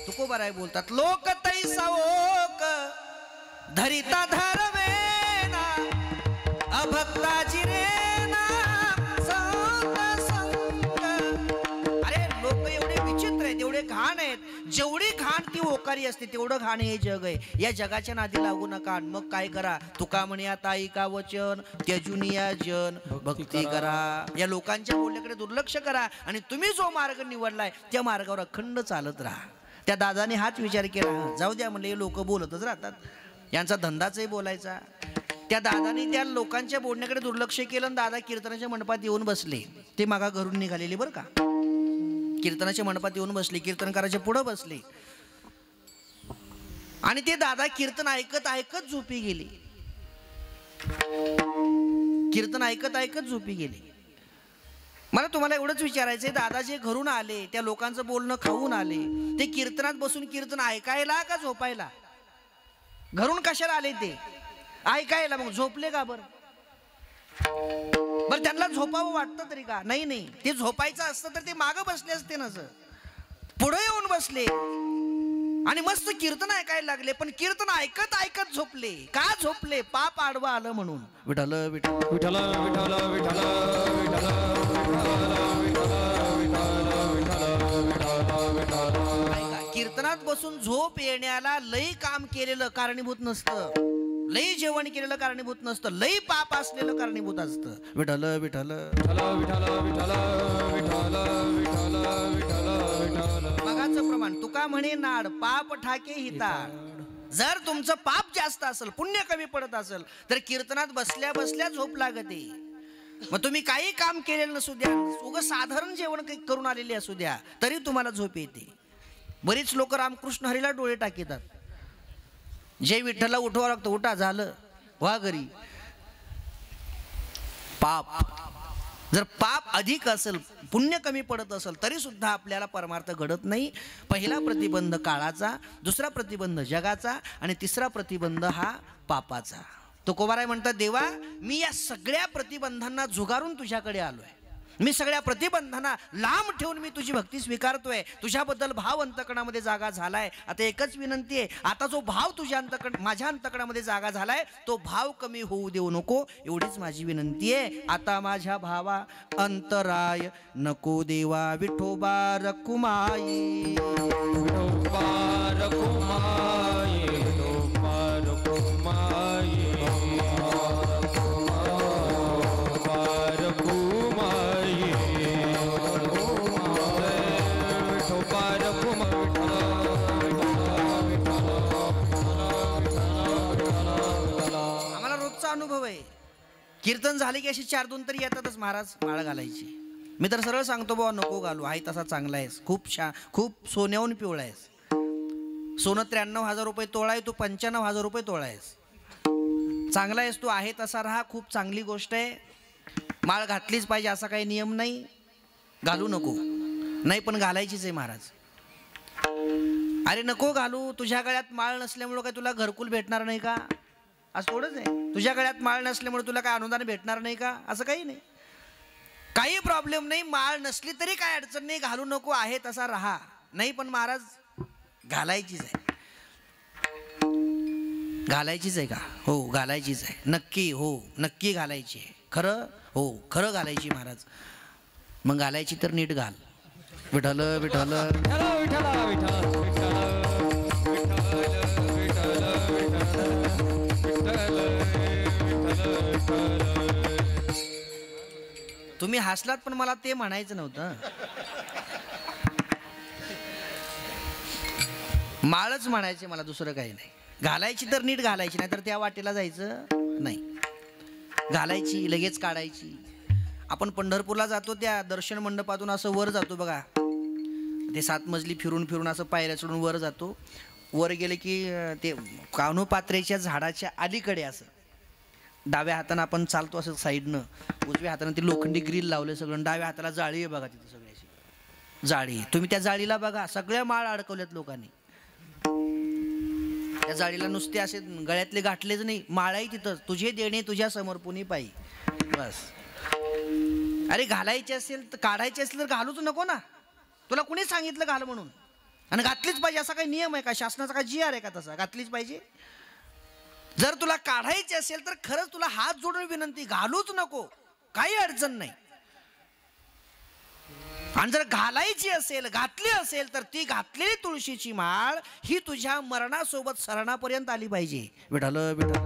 तुकोबाराय बोलतात लोक तैसा ओक धरिता धरवेना, अभक्ताची रेना संत संग. अरे लोक एवढे विचित्र आहेत, एवढे घाण आहेत. जेवढी घाण ती ओकारी असते तेवढं घाण हे जग आहे. या जगाच्या नादी लागू नका. मग काय करा, तुका म्हणे आता ऐका वचन त्यजुनिया जन भक्ती करा. या लोकांच्या बोलण्याकडे दुर्लक्ष करा आणि तुम्ही जो मार्ग निवडलाय त्या मार्गावर अखंड चालत राहा. त्या दादाने हाच विचार केला, जाऊ द्या म्हणले हे लोक बोलतच राहतात, यांचा धंदाच आहे बोलायचा. त्या दादाने त्या लोकांच्या बोलण्याकडे दुर्लक्ष केलं आणि दादा कीर्तनाच्या मंडपात येऊन बसले. ते मागा घरून निघालेले बरं का, कीर्तनाच्या मंडपात येऊन बसले, कीर्तनकाराच्या पुढं बसले आणि ते दादा कीर्तन ऐकत ऐकत झोपी गेले. कीर्तन ऐकत ऐकत झोपी गेले. मला तुम्हाला एवढंच विचारायचंय, दादा जे घरून आले त्या लोकांचं बोलणं खाऊन आले, ते कीर्तनात बसून कीर्तन ऐकायला का झोपायला? घरून कशाला आले ते? ऐकायला. मग झोपले का बरं? बरं त्यांना झोपावं वाटतं तरी का? नाही नाही, ते झोपायचं असतं तर ते मागं बसले असते ना, सर पुढे येऊन बसले आणि मस्त कीर्तन ऐकायला लागले. पण कीर्तन ऐकत ऐकत झोपले. का झोपले? पाप आडवा आलं म्हणून. विठ्ठल विठ्ठल विठ्ठल विठ्ठल विठ्ठल विठ्ठल. कीर्तनात बसून झोप येण्याला लई काम केलेलं कारणीभूत नसतं, लई जेवण केलेलं कारणीभूत नसतं, लई पाप असलेलं कारणीभूत असतं. विठ्ठल विठ्ठल विठ्ठल विठ्ठल विठ्ठल विठ्ठल विठ्ठल विठ्ठल. मगाचं प्रमाण तुका म्हणे नाड पाप ठाके हिताड. जर तुमचं पाप जास्त असेल, पुण्य कमी पडत असेल तर कीर्तनात बसल्या बसल्या झोप लागते. मग तुम्ही काही काम केलेलं नसू द्या, उगाच साधारण जेवण करून आलेले असू द्या, तरी तुम्हाला झोप येते. बरीच लोक रामकृष्ण हरीला डोळे टाकतात. जय विठ्ठलला उठवा लागतं, उठा झालं वा घरी. पाप जर पाप अधिक असेल, पुण्य कमी पडत असेल तरी सुद्धा आपल्याला परमार्थ घडत नाही. पहिला प्रतिबंध काळाचा, दुसरा प्रतिबंध जगाचा आणि तिसरा प्रतिबंध हा पापाचा. तुकोबाराय म्हणतात, देवा मी या सगळ्या प्रतिबंधांना झुगारून तुझ्याकडे आलोय. मी सगळ्या प्रतिबंधांना लांब ठेवून मी तुझी भक्ती स्वीकारतोय. तुझ्याबद्दल भाव अंतकरणामध्ये जागा झालाय. आता एकच विनंती आहे, आता जो भाव तुझ्या माझ्या अंतकरणामध्ये जागा झालाय तो भाव कमी होऊ देऊ नको, एवढीच माझी विनंती आहे. आता माझ्या भावा अंतराय नको देवा. विठोबा रकुमाई, विठोबा रकुमाई, विठोबा रकुमाई, अनुभव आहे. कीर्तन झाले की अशी 4-2 तरी येतातच महाराज माळ घालायची. मी तर सरळ सांगतो बाबा नको घालू, आहे तसा चांगला आहेस, खूप छान, खूप सोन्याहून पिवळा आहेस. सोनं 93,000 रुपये तोळा आहे, तू 95,000 रुपये तोळा आहेस. चांगला आहेस तू, आहे तसा राहा, खूप चांगली गोष्ट आहे. माळ घातलीच पाहिजे असा काही नियम नाही, घालू नको नाही, पण घालायचीच आहे महाराज. अरे नको घालू, तुझ्या गळ्यात माळ नसल्यामुळं काय तुला घरकुल भेटणार नाही का? असं थोडंच आहे तुझ्या गळ्यात माळ नसल्यामुळे तुला काय अनुदान भेटणार नाही का, असं काही नाही. काही प्रॉब्लेम नाही, माळ नसली तरी काय अडचण नाही, घालू नको, आहे तसा राहा. नाही पण महाराज घालायचीच आहे. घालायचीच आहे का? हो घालायचीच आहे. नक्की? हो नक्की घालायची आहे. खरं? हो खरं घालायची महाराज. मग घालायची तर नीट घाल. विठ्ठल विठ्ठल तुम्ही हसलात पण मला ते म्हणायचं नव्हतं. माळच म्हणायचे मला, दुसरं काही नाही. घालायची तर नीट घालायची, नाही तर त्या वाटेला जायचं नाही. घालायची लगेच काढायची. आपण पंढरपूरला जातो त्या दर्शन मंडपातून असं वर जातो बघा, ते 7 मजली फिरून फिरून असं पायऱ्या चढून वर जातो. वर गेले की ते कानोपात्रेच्या झाडाच्या अलीकडे असं डाव्या हाताने आपण चालतो असं साईडनं, उजव्या हाताने ते लोखंडी ग्रिल लावले सगळं, डाव्या हाताला जाळी आहे बघा तिथे सगळ्याची जाळी. तुम्ही त्या जाळीला बघा, सगळ्या माळ अडकवल्यात लोकांनी. त्या जाळीला नुसते असे गळ्यातले गाठलेच नाही, माळाही तिथंच. तुझे देणे तुझ्या समर्पणी पायी. बस. अरे घालायचे असेल तर, काढायचे असेल तर घालूच नको ना. तुला कुणी सांगितलं घाल म्हणून? आणि घातलीच पाहिजे असा काही नियम आहे का? शासनाचा का GR आहे का तसा? घातलीच पाहिजे. जर तुला काढायचे असेल तर खरंच तुला हात जोडून विनंती, घालूच नको, काही अडचण नाही. आणि जर घालायची असेल, घातली असेल तर ती घातलेली तुळशीची माळ ही तुझ्या मरणासोबत सरणापर्यंत आली पाहिजे. विठ्ठल विठ्ठल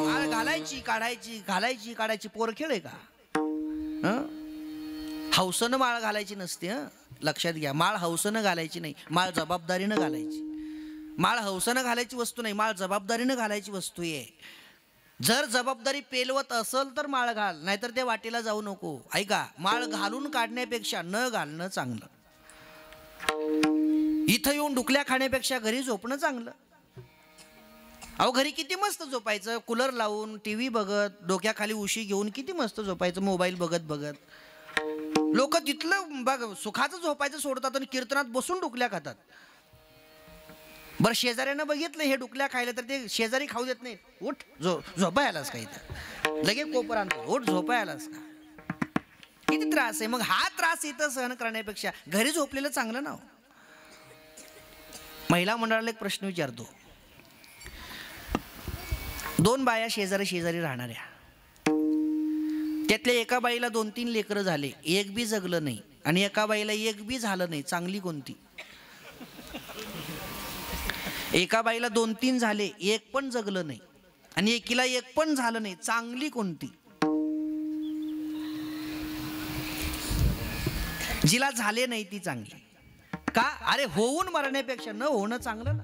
माळ घालायची काढायची, घालायची काढायची पोरखेळ आहे का? हौसनं माळ घालायची नसते. लक्षात घ्या, माळ हौसनं घालायची नाही, माळ जबाबदारीनं घालायची. माळ हौसनं घालायची वस्तू नाही, माळ जबाबदारीनं घालायची वस्तू आहे. जर जबाबदारी पेलवत असेल तर माळ घाल, नाहीतर त्या वाटेला जाऊ नको. ऐका, माळ घालून काढण्यापेक्षा न घालणं चांगलं. इथं येऊन डुकल्या खाण्यापेक्षा घरी झोपणं चांगलं. अहो घरी किती मस्त झोपायचं, कूलर लावून, TV बघत, डोक्याखाली उशी घेऊन किती मस्त झोपायचं, मोबाईल बघत बघत. लोक तिथलं बघ सुखाचं झोपायचं सोडतात आणि कीर्तनात बसून डुकल्या खातात. बरं शेजाऱ्यानं बघितलं हे डुकल्या खायला तर ते शेजारी खाऊ देत नाही. उठ झोपायलाच का इथं, लगे कोपर आणतो, उठ झोपायलाच का. किती त्रास आहे. मग हा त्रास इथं सहन करण्यापेक्षा घरी झोपलेलं चांगलं ना. महिला मंडळाला एक प्रश्न विचारतो. 2 बाया शेजारी शेजारी राहणाऱ्या, त्यातल्या एका बाईला 2-3 लेकरं झाले, एक बी जगलं नाही, आणि एका बाईला एक बी झालं नाही. चांगली कोणती? एका बाईला 2-3 झाले, एक पण जगलं नाही, आणि एकीला एक पण झालं नाही. चांगली कोणती? जिला झाले नाही ती चांगली. का? अरे होऊन मरण्यापेक्षा न होणं चांगलं ना.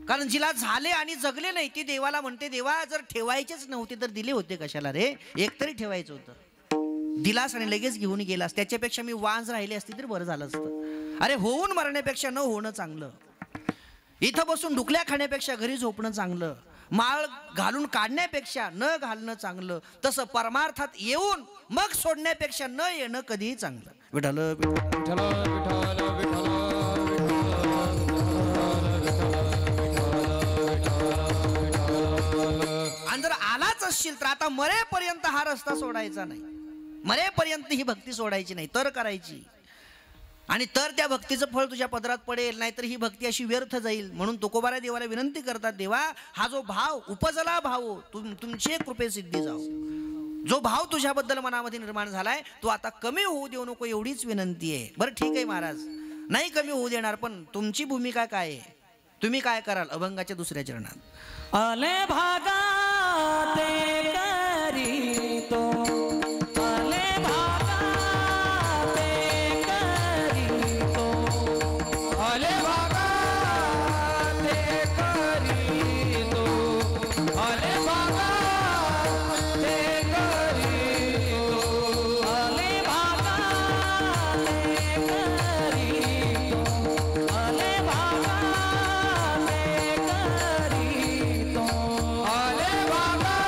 कारण जिला झाले आणि जगले नाही ती देवाला म्हणते, देवा जर ठेवायचेच नव्हते तर दिले होते कशाला रे, एक तरी ठेवायचं होतं. दिलास आणि लगेच घेऊन गेलास, त्याच्यापेक्षा मी वांज राहिली असती तरी बरं झालं असतं. अरे होऊन मरण्यापेक्षा न होणं चांगलं. इथं बसून डुकल्या खाण्यापेक्षा घरी झोपणं चांगलं. माळ घालून काढण्यापेक्षा न घालणं चांगलं. तसं परमार्थात येऊन मग सोडण्यापेक्षा न येणं कधीही चांगलं. विठ्ठल विठ्ठल विठ्ठल विठ्ठल. आणि जर आलाच असशील तर आता मरेपर्यंत हा रस्ता सोडायचा नाही, मरेपर्यंत ही भक्ती सोडायची नाही, तर करायची. आणि तर त्या भक्तीचं फळ तुझ्या पदरात पडेल, नाहीतर ही भक्ती अशी व्यर्थ जाईल. म्हणून तुकोबारा देवाला विनंती करतात, देवा हा जो भाव उपजला भाव तुमचे कृपे सिद्धी जाओ. जो भाव तुझ्याबद्दल मनामध्ये निर्माण झालाय तो आता कमी होऊ देऊ नको, एवढीच विनंती आहे. बरं ठीक आहे महाराज, नाही कमी होऊ देणार, पण तुमची भूमिका काय आहे? तुम्ही काय कराल? अभंगाच्या 2ऱ्या चरणात आले भागा ते करी तो, आले भागा ते करी तो, आले भागा ते करी तो, आले भागा ते करी तो, आले भागा ते करी तो, आले भागा ते करी तो, आले भागा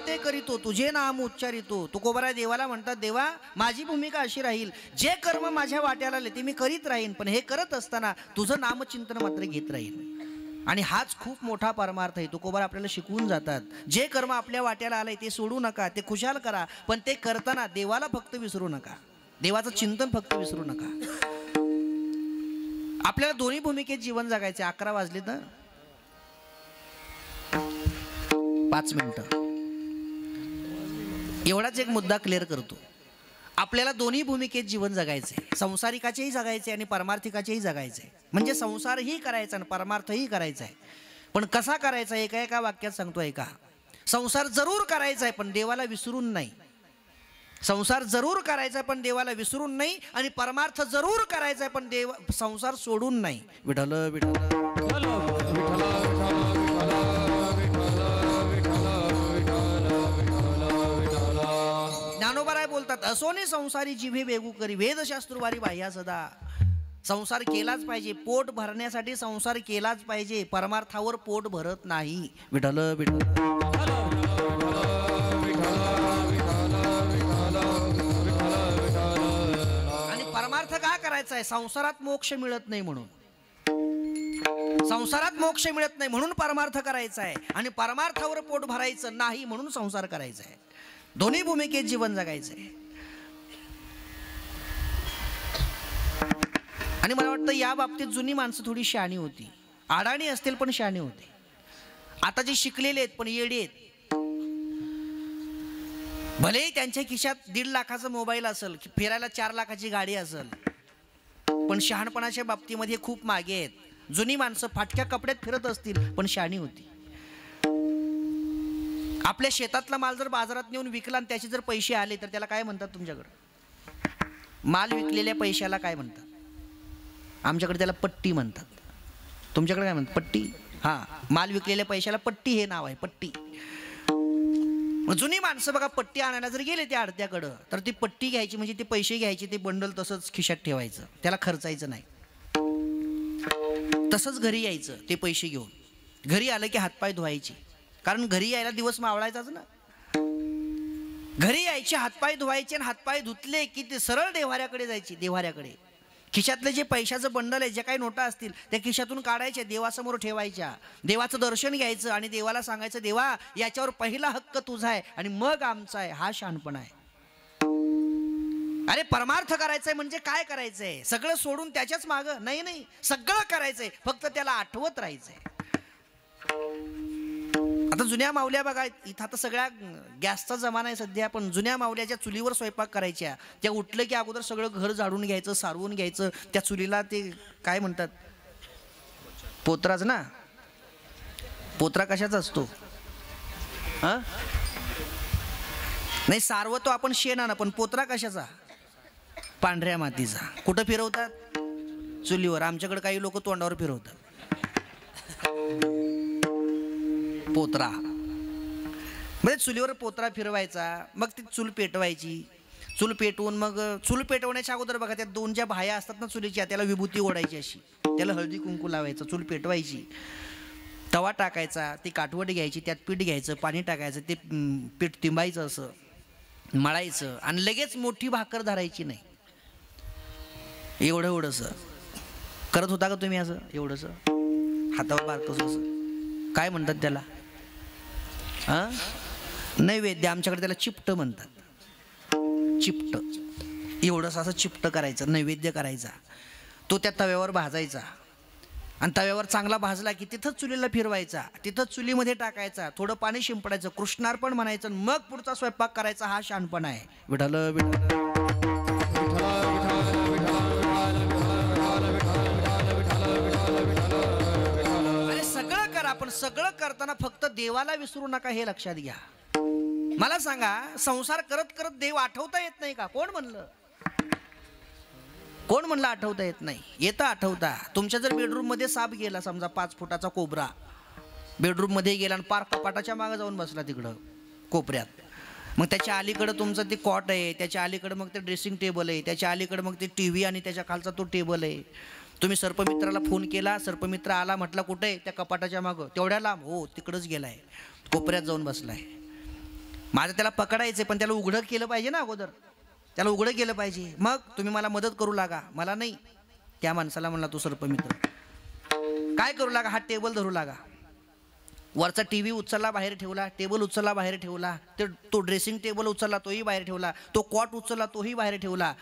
ते करीतो, तुझे नाम उच्चारितो. तुकोबाराय देवाला म्हणतात, देवा माझी भूमिका अशी राहील, जे कर्म माझ्या वाट्याला आले ते मी करीत राहीन, पण हे करत असताना तुझं नामचिंतन मात्र घेत राहीन. आणि हाच खूप मोठा परमार्थ आहे. तुकोबार आपल्याला शिकवून जातात, जे कर्म आपल्या वाट्याला आलंय ते सोडू नका, ते खुशाल करा, पण ते करताना देवाला फक्त विसरू नका, देवाचं चिंतन फक्त विसरू नका. आपल्याला दोन्ही भूमिकेत जीवन जगायचे. 11 वाजले तर 5 मिनिटं एवढाच एक मुद्दा क्लिअर करतो. आपल्याला दोन्ही भूमिकेत जीवन जगायचे, संसारिकाचेही जगायचे आणि परमार्थिकाचेही जगायचे. म्हणजे संसारही करायचा आणि परमार्थही करायचा आहे. पण कसा करायचा एका एका वाक्यात सांगतो ऐका. संसार जरूर करायचा आहे पण देवाला विसरून नाही. संसार जरूर करायचा पण देवाला विसरून नाही, आणि परमार्थ जरूर करायचा आहे पण संसार सोडून नाही. विठ्ठल विठ्ठल ज्ञानोबाराय बोलतात, असोने संसारी जिभे वेगू करी, वेदशास्त्रवारी बाह्या सदा. संसार केलाच पाहिजे, पोट भरण्यासाठी संसार केलाच पाहिजे, परमार्थावर पोट भरत नाही. विठ्ठल विठ्ठल परमार्थ का करायचा आहे? संसारात मोक्ष मिळत नाही म्हणून, संसारात मोक्ष मिळत नाही म्हणून परमार्थ करायचा आहे, आणि परमार्थावर पोट भरायचं नाही म्हणून संसार करायचा आहे. दोन्ही भूमिकेत जीवन जगायचं आहे. आणि मला वाटतं या बाबतीत जुनी माणसं थोडी शहाणी होती, अडाणी असतील पण शहाणी होते. आता जे शिकलेले आहेत पण येडे आहेत. भलेही त्यांच्या खिशात 1.5 लाखाचा मोबाईल असेल, फिरायला 4 लाखाची गाडी असेल, पण शहाणपणाच्या बाबतीमध्ये खूप मागे आहेत. जुनी माणसं फाटक्या कपड्यात फिरत असतील पण शहाणी होती. आपल्या शेतातला माल जर बाजारात नेऊन विकला आणि त्याचे जर पैसे आले तर त्याला काय म्हणतात तुमच्याकडे? माल विकलेल्या पैशाला काय म्हणतात? आमच्याकडे त्याला पट्टी म्हणतात. तुमच्याकडे काय म्हणतात? पट्टी. हां, माल विकलेल्या पैशाला पट्टी हे नाव आहे, पट्टी. जुनी माणसं बघा, पट्टी आणायला जर गेले त्या आडत्याकडं तर ती पट्टी घ्यायची, म्हणजे ते पैसे घ्यायचे, ते बंडल तसंच खिशात ठेवायचं, त्याला खर्चायचं नाही. तसंच घरी यायचं ते पैसे घेऊन. घरी आलं की हातपाय धुवायचे, कारण घरी यायला दिवस मावळायचाच ना. घरी यायचे, हातपाय धुवायचे, आणि हातपाय धुतले की ते सरळ देव्हाऱ्याकडे जायचे. देव्हाऱ्याकडे खिशातले जे पैशाचं बंडल आहे, जे काही नोटा असतील त्या खिशातून काढायच्या, देवासमोर ठेवायच्या, देवाचं दर्शन घ्यायचं आणि देवाला सांगायचं, देवा याच्यावर पहिला हक्क तुझा आहे आणि मग आमचा आहे. हा शहाणपणा आहे. अरे परमार्थ करायचंय म्हणजे काय करायचंय? सगळं सोडून त्याच्याच मागं नाही, नाही, सगळं करायचंय, फक्त त्याला आठवत राहायचंय. आता जुन्या माऊल्या बघा, इथं आता सगळ्या गॅसचा जमाना आहे सध्या, पण जुन्या माऊल्याच्या चुलीवर स्वयंपाक करायच्या. त्या उठलं की अगोदर सगळं घर झाडून घ्यायचं, सारवून घ्यायचं. त्या चुलीला ते काय म्हणतात? पोत्राच ना. पोत्रा कशाचा असतो? हा, नाही, सारवतो आपण शेणानं, पण पोत्रा कशाचा? पांढऱ्या मातीचा. कुठं फिरवतात? चुलीवर. आमच्याकडे काही लोक तोंडावर फिरवतात पोत्रा. म्हणजे चुलीवर पोत्रा फिरवायचा, मग ती चूल पेटवायची. चूल पेटवून मग चूल पेटवण्याच्या अगोदर बघा, त्या 2 ज्या भाया असतात ना चुलीच्या, त्याला विभूती ओढायची अशी, त्याला हळदी कुंकू लावायचं, चूल पेटवायची. तवा टाकायचा, ती काठवट घ्यायची, त्यात पीठ घ्यायचं, पाणी टाकायचं, ते पीठ तिंबायचं, असं मळायचं, आणि लगेच मोठी भाकर धरायची नाही. एवढंसं करत होता का तुम्ही? असं एवढंसं हातावर बारतोस असं काय म्हणतात त्याला? हां, नैवेद्य. आमच्याकडे त्याला चिपट म्हणतात. चिपट. एवढंसं असं चिपट करायचं, नैवेद्य करायचा. तो त्या तव्यावर भाजायचा, आणि तव्यावर चांगला भाजला की तिथंच चुलीला फिरवायचा, तिथंच चुलीमध्ये टाकायचा, थोडं पाणी शिंपडायचं, कृष्णार्पण म्हणायचं, मग पुढचा स्वयंपाक करायचा. हा शहाणपणा आहे. विठ्ठल विठ्ठल पण सगळं करताना फक्त देवाला विसरू नका, हे लक्षात घ्या. मला सांगा, संसार करत करत देव आठवता येत नाही का? कोण म्हणलं? कोण म्हणलं आठवता येत नाही? येतं आठवता. तुमच्या जर बेडरूम मध्ये साप गेला, समजा 5 फुटाचा कोबरा बेडरूम मध्ये गेला आणि पार कपाटाच्या मागे जाऊन बसला तिकडं कोपऱ्यात, मग त्याच्या अलीकडं तुमचं ते कॉट आहे, त्याच्या अलीकडं मग ते ड्रेसिंग टेबल आहे, त्याच्या अलीकडं मग ते टीव्ही आणि त्याच्या खालचा तो टेबल आहे. तुम्ही सर्पमित्राला फोन केला, सर्पमित्र आला, म्हटलं कुठे आहे? त्या कपाटाच्या मागं. तेवढ्या लांब? हो, तिकडंच गेलाय, कोपऱ्यात जाऊन बसलाय. माझं त्याला पकडायचं पण त्याला उघडं केलं पाहिजे ना अगोदर, त्याला उघडं केलं पाहिजे. मग तुम्ही मला मदत करू लागा. मला नाही, त्या माणसाला म्हणला तो सर्पमित्र. काय करू लागा? हा टेबल धरू लागा. वरचा टीव्ही उचलला बाहेर ठेवला, टेबल उचलला बाहेर ठेवला, तो ड्रेसिंग टेबल उचलला तोही बाहेर ठेवला, तो कॉट उचलला तोही बाहेर ठेवला,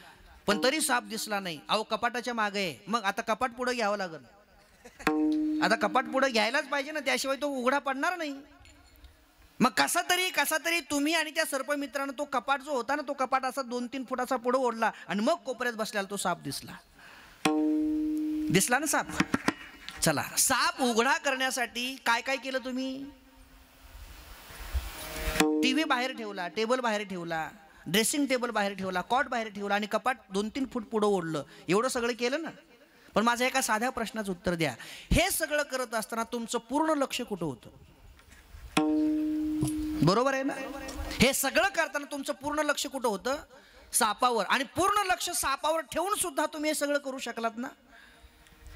पण तरी साप दिसला नाही. अहो कपाटाच्या मागे आहे. मग आता कपाट पुढे घ्यावं लागेल. आता कपाट पुढे घ्यायलाच पाहिजे ना, त्याशिवाय तो उघडा पडणार नाही. मग कसा तरी तुम्ही आणि त्या सर्पमित्रानं तो कपाट जो होता ना, तो कपाट असा 2-3 फुटाचा पुढे ओढला आणि मग कोपऱ्यात बसल्याला तो साप दिसला ना साप. चला, साप उघडा करण्यासाठी काय काय केलं तुम्ही? टीव्ही बाहेर ठेवला, टेबल बाहेर ठेवला, ड्रेसिंग टेबल बाहेर ठेवला, कॉट बाहेर ठेवला आणि कपाट 2-3 फूट पुढे ओढलं. एवढं सगळं केलं ना. पण माझ्या एका साध्या प्रश्नाचं उत्तर द्या. हे सगळं करत असताना तुमचं पूर्ण लक्ष कुठं होतं? बरोबर आहे ना? हे सगळं करताना तुमचं पूर्ण लक्ष कुठं होतं? सापावर. आणि पूर्ण लक्ष सापावर ठेवून सुद्धा तुम्ही हे सगळं करू शकलात ना.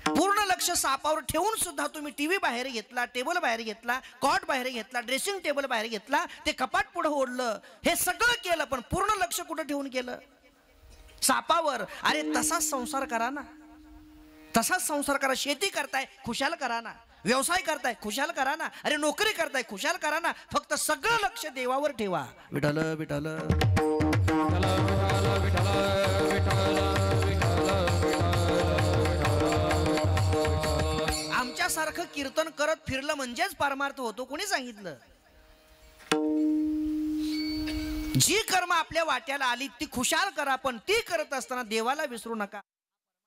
पूर्ण लक्ष सापावर ठेवून सुद्धा तुम्ही टीव्ही बाहेर घेतला, टेबल बाहेर घेतला, कॉट बाहेर घेतला, ड्रेसिंग टेबल बाहेर घेतला, ते कपाट पुढे ओढलं, हे सगळं केलं, पण पूर्ण लक्ष कुठं ठेवून केलं? सापावर. अरे तसाच संसार करा ना, तसाच संसार करा. शेती करताय खुशाल करा ना, व्यवसाय करताय खुशाल करा ना, अरे नोकरी करताय खुशाल करा ना. फक्त सगळं लक्ष देवावर ठेवा. विठ्ठल विठ्ठल आमच्यासारखं कीर्तन करत फिरलं म्हणजेच परमार्थ होतो. कोणी सांगितलं? जी कर्म आपल्या वाट्याला आली ती खुशाल करा, पण ती करत असताना देवाला विसरू नका.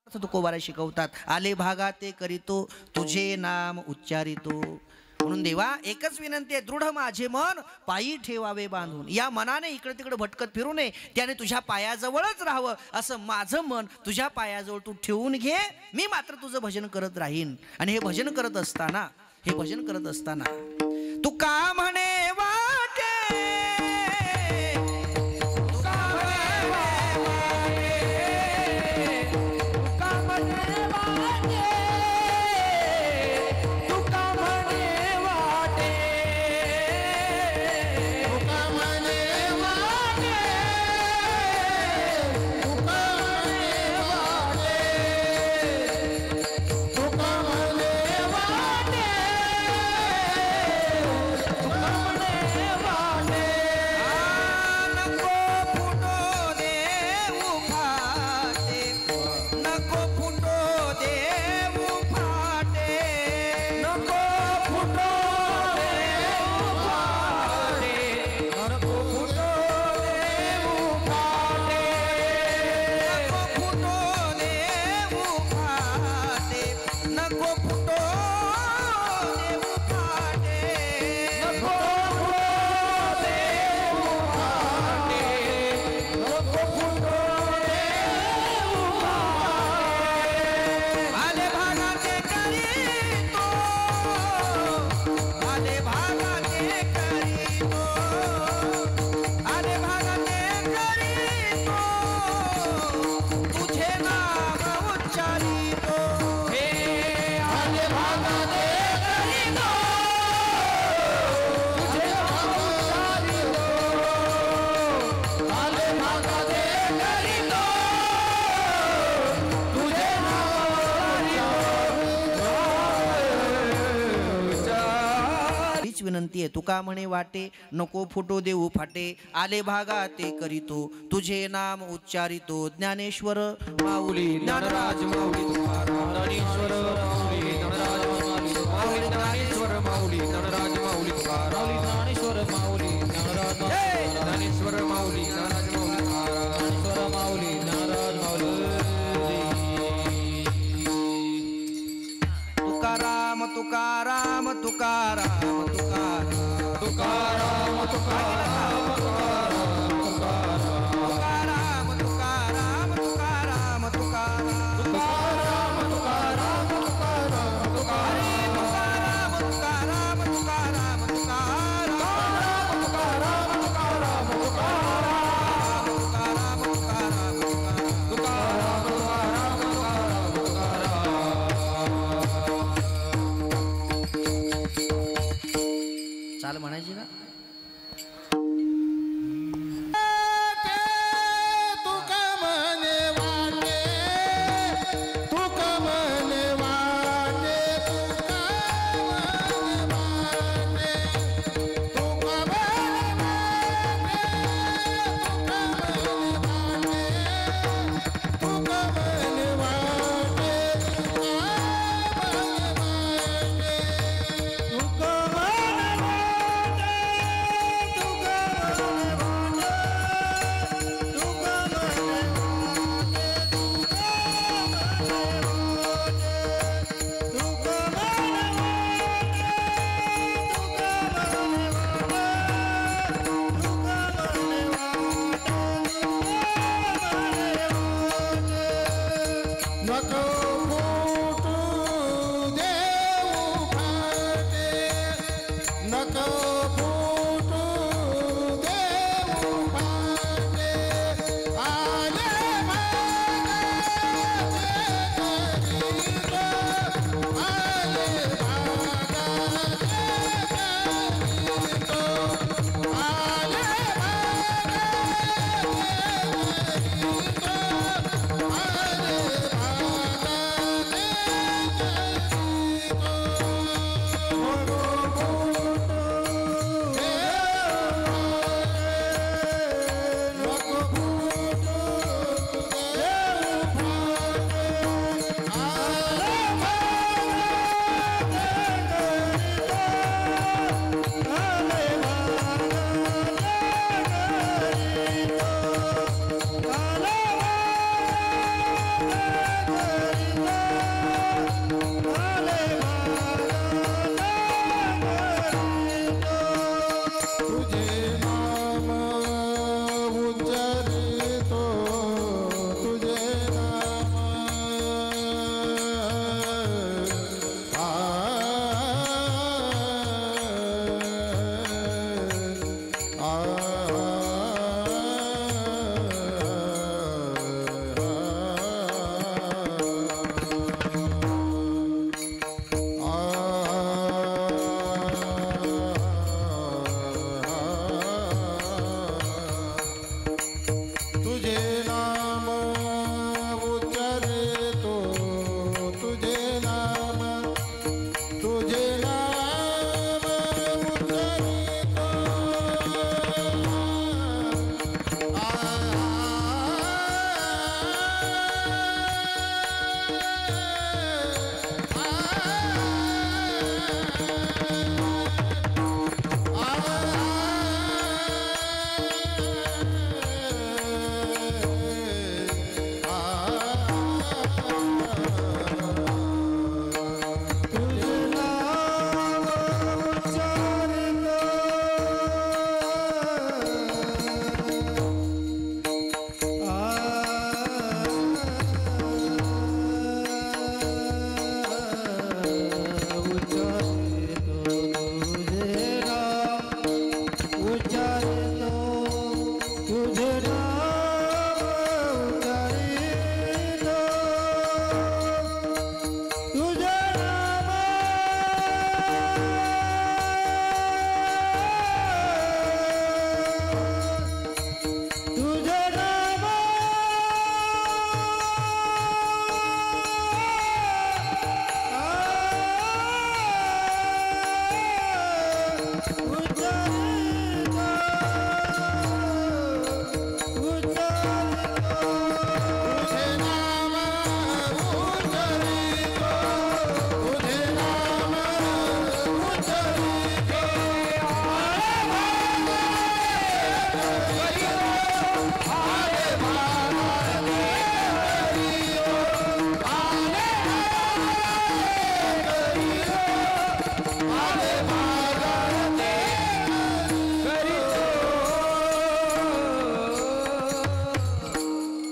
तुकोबारा शिकवतात, आले भागा ते करीतो, तुझे नाम उच्चारितो. म्हणून देवा एकच विनंती आहे, दृढ माझे मन पायी ठेवावे बांधून. या मनाने इकडे तिकडे भटकत फिरू नये, त्याने तुझ्या पायाजवळच राहावं. असं माझं मन तुझ्या पायाजवळ तू ठेवून घे, मी मात्र तुझं भजन करत राहीन. आणि हे भजन करत असताना तू का म्हणे वाटे, विनंती आहे. तुका म्हणे वाटे नको फुटो देऊ फाटे, आले भागा ते करीतो, तुझे नाम उच्चारितो. ज्ञानेश्वर माऊली ज्ञानराज माऊली तुकाराम, ज्ञानेश्वर माऊली ज्ञानराज माऊली, ज्ञानेश्वर माऊली ज्ञानराज माऊली तुकाराम, ज्ञानेश्वर माऊली ज्ञानराज ज्ञानेश्वर माऊली ज्ञानराज माऊली ज्ञानेश्वर माऊली ज्ञानराज माऊली. तुकाराम तुकाराम तुकाराम तुकाराम तुकाराम तुकाराम तुकाराम तुकाराम तुकाराम तुकाराम तुकाराम तुकाराम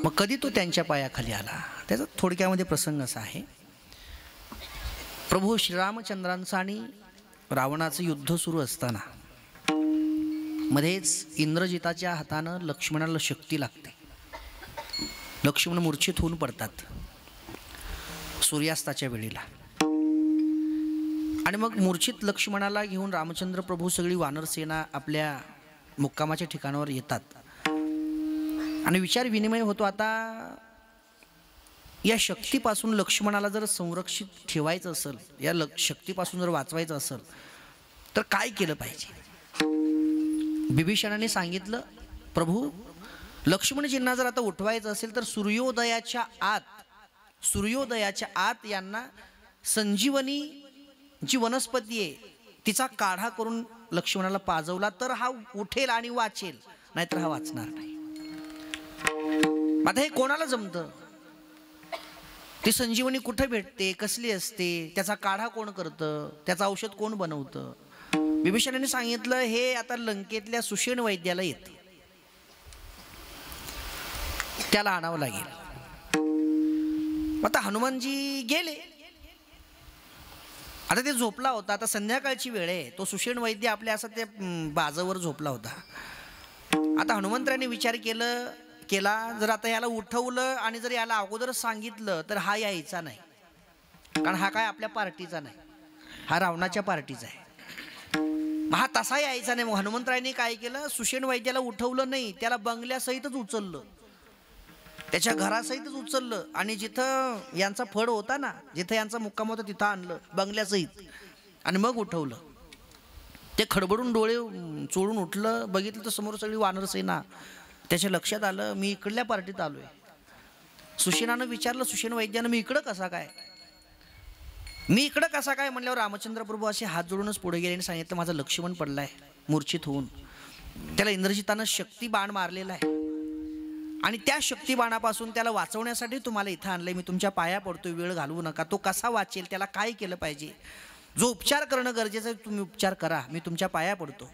मग कधी तो त्यांच्या पायाखाली आला, त्याचा थोडक्यामध्ये प्रसंग असा आहे. प्रभू श्रीरामचंद्रांचं आणि रावणाचं युद्ध सुरू असताना मध्येच इंद्रजिताच्या हातानं लक्ष्मणाला शक्ती लागते. लक्ष्मण मूर्छित होऊन पडतात सूर्यास्ताच्या वेळेला. आणि मग मूर्छित लक्ष्मणाला घेऊन रामचंद्र प्रभू सगळी वानरसेना आपल्या मुक्कामाच्या ठिकाणावर येतात. आणि विचार विनिमय होतो, आता या शक्तीपासून लक्ष्मणाला जर संरक्षित ठेवायचं असेल, या शक्तीपासून जर वाचवायचं असेल तर काय केलं पाहिजे. बिभीषणाने सांगितलं, प्रभू लक्ष्मणजींना जर आता उठवायचं असेल तर सूर्योदयाच्या आत यांना संजीवनी जी वनस्पती आहे तिचा काढा करून लक्ष्मणाला पाजवला तर हा उठेल आणि वाचेल, नाहीतर हा वाचणार नाही. आता हे कोणाला जमतं, ती संजीवनी कुठे भेटते, कसली असते, त्याचा काढा कोण करतं, त्याचं औषध कोण बनवतं. बिभीषणाने सांगितलं, हे आता लंकेतल्या सुषेण वैद्याला येतं, त्याला आणावं लागेल. आता हनुमानजी गेले. आता ते झोपला होता, आता संध्याकाळची वेळ आहे. तो सुषेण वैद्य आपल्या असं ते बाजावर झोपला होता. आता हनुमंतराने विचार केला जर आता याला उठवलं आणि जर याला अगोदर सांगितलं तर हा यायचा नाही, कारण हा काय आपल्या पार्टीचा नाही, हा रावणाच्या पार्टीचा आहे. हा तसा यायचा नाही. मग हनुमंतरायांनी काय केलं, सुषेण वैद्याला उठवलं नाही, त्याला बंगल्यासहितच उचललं, त्याच्या घरासहितच उचललं आणि जिथं यांचा फड होता ना, जिथं यांचा मुक्काम होता तिथं आणलं बंगल्यासहित आणि मग उठवलं. ते खडबडून डोळे चोळून उठलं, बघितलं तर समोर सगळी वानरसेना. त्याच्या लक्षात आलं, मी इकडल्या पार्टीत आलोय. सुषेणानं विचारलं, सुषेण वैद्यानं, मी इकडं कसा काय म्हणल्यावर रामचंद्र प्रभू असे हात जोडूनच पुढे गेले आणि सांगितलं, माझा लक्ष्मण पडलाय मूर्छित होऊन, त्याला इंद्रजितानं शक्ती बाण मारलेला आहे आणि त्या शक्तिबाणापासून त्याला वाचवण्यासाठी तुम्हाला इथं आणलंय. मी तुमच्या पाया पडतोय, वेळ घालवू नका. तो कसा वाचेल, त्याला काय केलं पाहिजे, जो उपचार करणं गरजेचं आहे तुम्ही उपचार करा, मी तुमच्या पाया पडतो.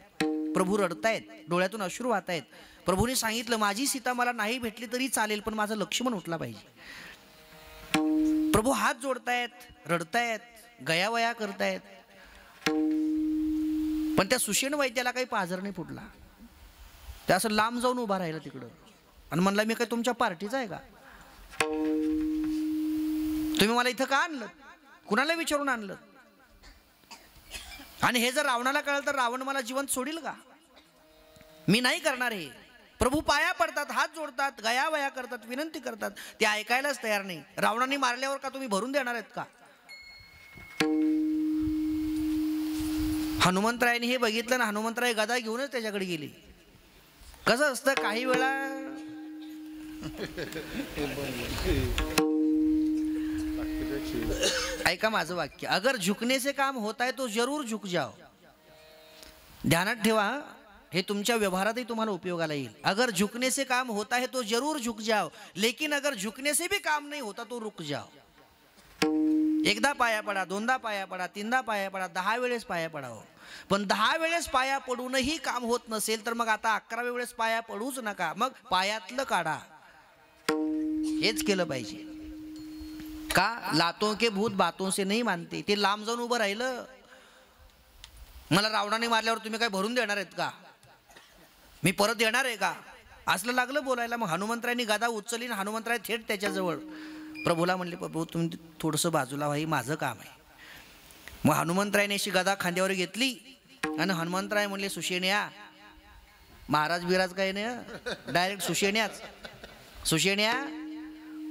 प्रभू रडतायत, डोळ्यातून अश्रू वाहत आहेत. प्रभूने सांगितलं, माझी सीता मला नाही भेटली तरी चालेल, पण माझं लक्ष्मण उठला पाहिजे. प्रभू हात जोडतायत, रडतायत, गयावया करतायत. पण त्या सुषेण वैद्याला काही पाझर नाही फुटला. त्या असं लांब जाऊन उभा राहिला तिकडं आणि म्हणला, मी काय तुमच्या पार्टीचा आहे का, तुम्ही मला इथं का आणलं, कुणाला विचारून आणलं. आणि हे जर रावणाला कळलं तर रावण मला जिवंत सोडील का, मी नाही करणार हे. प्रभू पाया पडतात, हात जोडतात, गयावया करतात, विनंती करतात. ते ऐकायलाच तयार नाही. रावणाने मारल्यावर का तुम्ही भरून देणार आहेत का. हनुमंतरायाने हे बघितलं ना, हनुमंतराय गदा घेऊनच त्याच्याकडे गेले. कसं असतं काही वेळा ऐका माझं वाक्य, अगर झुकने से काम होता है तो जरूर झुक जाओ. ध्यानात ठेवा, हे तुमच्या व्यवहारातही तुम्हाला उपयोगाला येईल. अगर झुकने से काम होता है तो जरूर झुक जाओ, लेकिन अगर झुकने से भी काम नहीं होता तो रुक जाओ. एकदा पाया पडा, दोनदा पाया पडा, तीनदा पाया पडा, 10 वेळेस पाया पडावं. पण 10 वेळेस पाया पडूनही काम होत नसेल तर मग आता 11व्या वेळेस पाया पडूच नका, मग पायातलं काढा. हेच केलं पाहिजे. का, लातों के भूत बातों से नहीं मानते. ते लांब जाऊन उभं राहिलं, मला रावणाने मारल्यावर तुम्ही काय भरून देणार आहेत का, मी परत येणार आहे का, असलं लागलं बोलायला. मग हनुमंतरायांनी गदा उचलली, हनुमंतराय थेट त्याच्याजवळ. प्रभूला म्हणले, प्रभू तुम्ही थोडंसं बाजूला व्हा, माझं काम आहे. मग हनुमंतरायाने अशी गदा खांद्यावर घेतली आणि हनुमंतराय म्हणले, सुषेण्या, महाराज बिराज काय नाही, डायरेक्ट सुषेण्याच. सुषेण्या,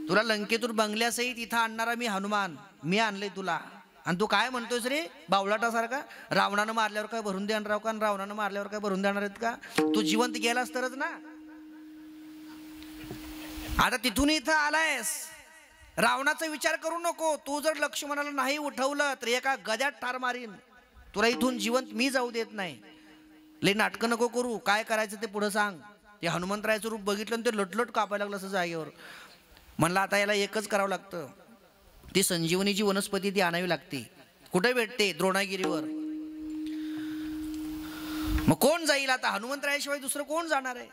तुला लंकेतून बंगल्यासहित इथं आणणारा मी हनुमान, मी आणलंय तुला. आणि तू काय म्हणतोयस रे बावलाटासारखा, रावणानं मारल्यावर काय भरून देणार आहो का, रावणानं मारल्यावर काय भरून देणार आहेत का, तू जिवंत गेलास तरच ना. आता तिथून इथं आलायस, रावणाचा विचार करू नको. तू जर लक्ष्मणाला नाही उठवलं तर एका गद्यात ठार मारीन तुला, इथून जिवंत मी जाऊ देत नाही. लय नाटकं नको करू, काय करायचं ते पुढं सांग. ते हनुमंतरायाचं रूप बघितलं आणि ते लटलट कापायला लागलं असं जागेवर. म्हणलं आता याला एकच करावं लागतं, ती संजीवनीची वनस्पती ती आणावी लागते. कुठे भेटते, द्रोणागिरीवर. मग कोण जाईल आता, हनुमंतरायाशिवाय दुसरं कोण जाणार आहे.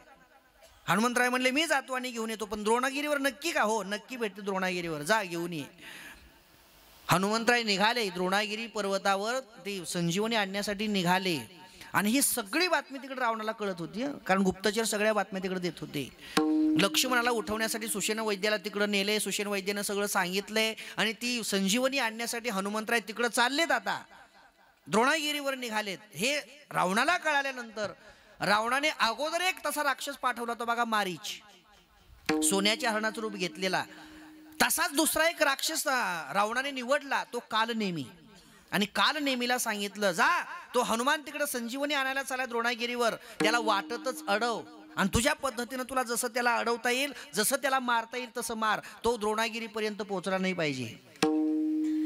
हनुमंतराय म्हणले मी जातो आणि घेऊन येतो, पण द्रोणागिरीवर नक्की का? हो नक्की भेटते द्रोणागिरीवर, जा घेऊन ये. हनुमंतराय निघाले द्रोणागिरी पर्वतावर, ते संजीवनी आणण्यासाठी निघाले. आणि ही सगळी बातमी तिकडे रावणाला कळत होती, कारण गुप्तचर सगळ्या बातम्या तिकडे देत होते. लक्ष्मणाला उठवण्यासाठी सुषेण वैद्याला तिकडे नेले, सुषेण वैद्यानं सगळं सांगितलंय आणि ती संजीवनी आणण्यासाठी हनुमंतराय तिकडे चाललेत. आता द्रोणागिरीवर निघालेत. हे रावणाला कळाल्यानंतर रावणाने अगोदर एक तसा राक्षस पाठवला होता बघा, मारीच, सोन्याच्या हरणाचं रूप घेतलेला. तसाच दुसरा एक राक्षस रावणाने निवडला, तो कालनेमी. आणि कालनेमीला सांगितलं, जा तो हनुमान तिकडे संजीवनी आणायला चाला द्रोणागिरीवर, त्याला वाटतच अडव आणि तुझ्या पद्धतीनं तुला जसं त्याला अडवता येईल, जसं त्याला मारता येईल तसं मार, तो द्रोणागिरीपर्यंत पोहोचला नाही पाहिजे.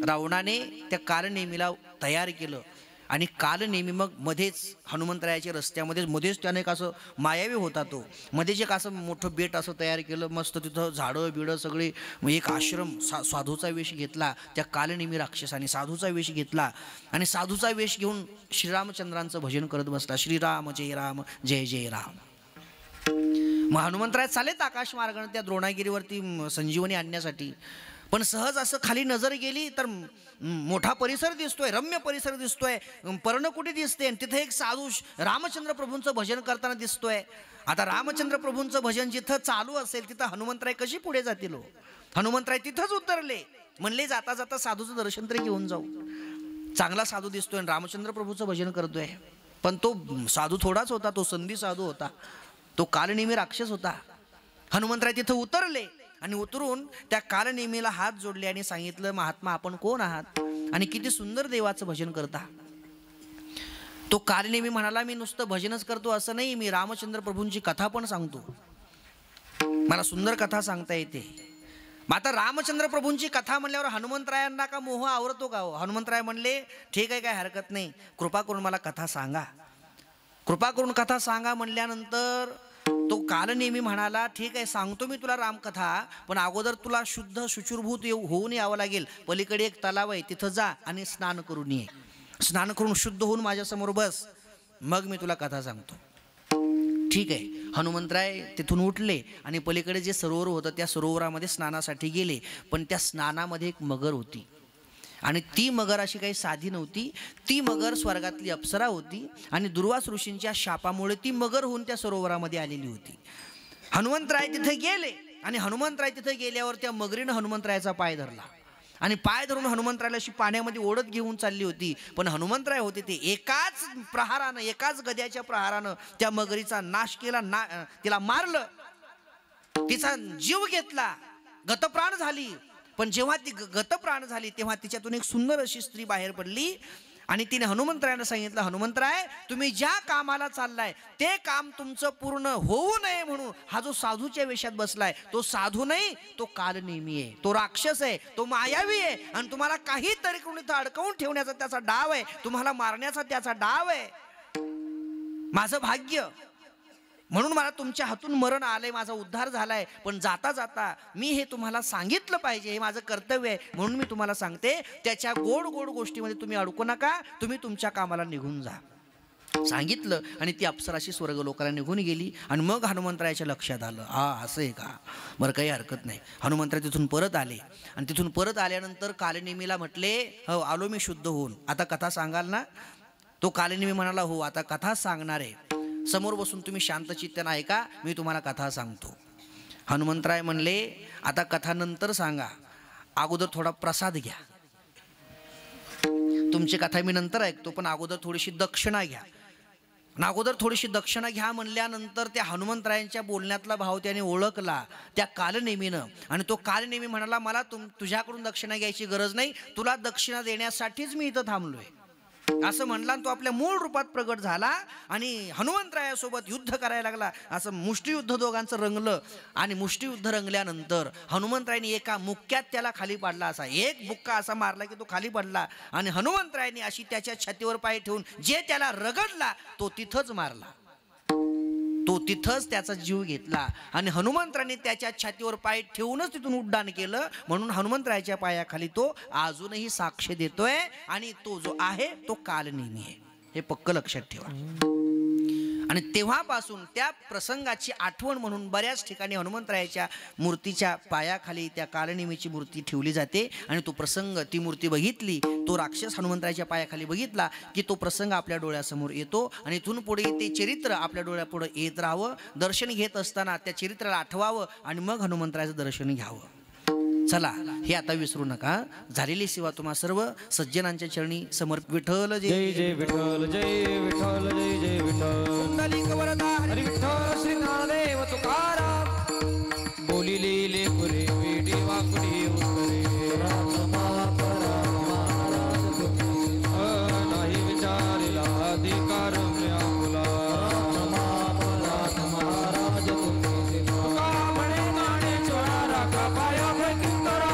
रावणाने त्या कालनेमीला तयार केलं. आणि कालनेमी मग मध्येच हनुमंतरायाच्या रस्त्यामध्ये मध्येच त्याने एक असं मायावी होता, तो मध्येच एक असं मोठं बेट असं तयार केलं, मस्त तिथं झाडं बिडं सगळे, एक आश्रम, साधूचा वेश घेतला त्या कालनेमी राक्षसाने, साधूचा वेश घेतला आणि साधूचा वेश घेऊन श्रीरामचंद्रांचं भजन करत बसला, श्रीराम जय राम जय जय राम. मग हनुमंतराय चालेत आकाश मार्गाने त्या द्रोणागिरीवरती संजीवनी आणण्यासाठी. पण सहज असं खाली नजर गेली तर मोठा परिसर दिसतोय, रम्य परिसर दिसतोय, पर्णकुटी दिसते आणि तिथे एक साधू रामचंद्र प्रभूंचं भजन करताना दिसतोय. आता रामचंद्र प्रभूंचं भजन जिथं चालू असेल तिथं हनुमंतराय कशी पुढे जातील हो? हनुमंतराय तिथंच उतरले. म्हणले जाता जाता साधूचं दर्शन तरी घेऊन जाऊ. चांगला साधू दिसतोय आणि रामचंद्र प्रभूचं भजन करतोय. पण तो साधू थोडाच होता, तो संधी साधू होता, तो कालनेमी राक्षस होता. हनुमंतराय तिथं उतरले आणि उतरून त्या कालनेमीला हात जोडले आणि सांगितलं, महात्मा आपण कोण आहात आणि किती सुंदर देवाचं भजन करता? तो कालनेमी म्हणाला, मी नुसतं भजनच करतो असं नाही, मी रामचंद्र प्रभूंची कथा पण सांगतो, मला सुंदर कथा सांगता येते. आता रामचंद्र प्रभूंची कथा म्हणल्यावर हनुमंतरायांना का मोह आवरतो का हो? हनुमंतराय म्हणले, ठीक आहे, काय हरकत नाही, कृपा करून मला कथा सांगा, कृपा करून कथा सांगा. म्हणल्यानंतर तो कालनेमी म्हणाला, ठीक आहे सांगतो मी तुला रामकथा, पण अगोदर तुला शुद्ध शुचिर्भूत होऊन यावं लागेल. पलीकडे एक तलाव आहे, तिथं जा आणि स्नान करून ये, स्नान करून शुद्ध होऊन माझ्यासमोर बस, मग मी तुला कथा सांगतो. ठीक आहे. हनुमंतराय तिथून उठले आणि पलीकडे जे सरोवर होतं त्या सरोवरामध्ये स्नानासाठी गेले. पण त्या स्नानामध्ये एक मगर होती आणि ती मगर अशी काही साधी नव्हती, ती मगर स्वर्गातली अप्सरा होती आणि दुर्वास ऋषींच्या शापामुळे ती मगर होऊन त्या सरोवरामध्ये आलेली होती. हनुमंतराय तिथे गेले आणि हनुमंतराय तिथे गेल्यावर त्या मगरीनं हनुमंतरायाचा पाय धरला आणि पाय धरून हनुमंतरायाला अशी पाण्यामध्ये ओढत घेऊन चालली होती. पण हनुमंतराय होते ते एकाच प्रहारानं, एकाच गद्याच्या प्रहारानं त्या मगरीचा नाश केला, तिला मारलं, तिचा जीव घेतला, गतप्राण झाली. पण जेव्हा ती गतप्राण झाली तेव्हा तिच्यातून एक सुंदर अशी स्त्री बाहेर पडली आणि तिने हनुमंतरायांना सांगितलं, हनुमंतराय तुम्ही ज्या कामाला चाललाय ते काम तुमचं पूर्ण होऊ नये म्हणून हा जो साधूच्या वेशात बसलाय तो साधू नाही, तो कालनेमी आहे, तो राक्षस आहे, तो मायावी आहे आणि तुम्हाला काहीतरी करून इथं अडकवून ठेवण्याचा त्याचा डाव आहे, तुम्हाला मारण्याचा त्याचा डाव आहे. माझं भाग्य म्हणून मला तुमच्या हातून मरण आलंय, माझा उद्धार झालाय, पण जाता जाता मी हे तुम्हाला सांगितलं पाहिजे, हे माझं कर्तव्य आहे म्हणून मी तुम्हाला सांगते, त्याच्या गोड गोड गोष्टीमध्ये तुम्ही अडकू नका, तुम्ही तुमच्या कामाला निघून जा. सांगितलं आणि ती अप्सराशी स्वर्गलोकाला निघून गेली. आणि मग हनुमंतरायाच्या लक्षात आलं, हा असं आहे का, बरं काही हरकत नाही. हनुमंतराय तिथून परत आले आणि तिथून परत आल्यानंतर कालनेमीला म्हटले, हो आलो मी शुद्ध होऊन, आता कथा सांगाल ना? तो कालनेमी म्हणाला, हो आता कथा सांगणार आहे, समोर बसून तुम्ही शांत चित्ताने ऐका, मी तुम्हाला कथा सांगतो. हनुमंतराय म्हणले, आता कथा नंतर सांगा, अगोदर थोडा प्रसाद घ्या, तुमची कथा मी नंतर ऐकतो, पण अगोदर थोडीशी दक्षिणा घ्या. अगोदर थोडीशी दक्षिणा घ्या म्हणल्यानंतर त्या हनुमंतरायांच्या बोलण्यातला भाव त्याने ओळखला त्या कालनेमीनं. आणि तो कालनेमी म्हणाला, मला तुझ्याकडून दक्षिणा घ्यायची गरज नाही, तुला दक्षिणा देण्यासाठीच मी इथं थांबलोय, असं म्हणला. तो आपल्या मूळ रूपात प्रगट झाला आणि हनुमंतरायासोबत युद्ध करायला लागला. असं मुष्टियुद्ध दोघांचं रंगलं आणि मुष्टियुद्ध रंगल्यानंतर हनुमंतरायांनी एका मुक्क्यात त्याला खाली पाडला. असा एक बुक्का असा मारला की तो खाली पडला आणि हनुमंतरायांनी अशी त्याच्या छातीवर पाय ठेवून जे त्याला रगडला तो तिथंच मारला, तो तिथंच त्याचा जीव घेतला. आणि हनुमंतरायांनी त्याच्या छातीवर पाय ठेवूनच तिथून उड्डाण केलं. म्हणून हनुमंतरायाच्या पायाखाली तो अजूनही साक्ष देतोय आणि तो जो आहे तो कालनेमी आहे, हे पक्क लक्षात ठेवा. आणि तेव्हापासून त्या प्रसंगाची आठवण म्हणून बऱ्याच ठिकाणी हनुमंतरायाच्या मूर्तीच्या पायाखाली त्या कालनेमीची मूर्ती ठेवली जाते. आणि तो प्रसंग, ती मूर्ती बघितली, तो राक्षस हनुमंतरायाच्या पायाखाली बघितला की तो प्रसंग आपल्या डोळ्यासमोर येतो. आणि इथून पुढे ते चरित्र आपल्या डोळ्यापुढे येत राहावं. दर्शन घेत असताना त्या चरित्राला आठवावं आणि मग हनुमंतरायाचं दर्शन घ्यावं. चला, हे आता विसरू नका. झालेली सेवा तुम्हा सर्व सज्जनांच्या चरणी समर्पित. विठ्ठल जय जय विठ्ठल, जय विठ्ठल, जय जय विठ्ठल. कुंडलिक वरदा हरी विठ्ठल श्री ज्ञानदेव तुकाराम. बोलिले लेकुरे वेडी वाकुडी उत्तरे. नाही विचारिला अधिकार आपुला. तुका म्हणे गाणे चोळा राखा पाया पैकिंतरा.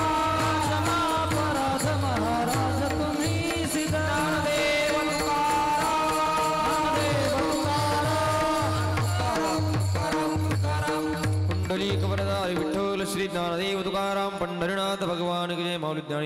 कुंडलिक वरदारी विठ्ठल श्री ज्ञानदेव तुकाराम. पंढरीनाथ भगवान की जय. माऊली ज्ञानी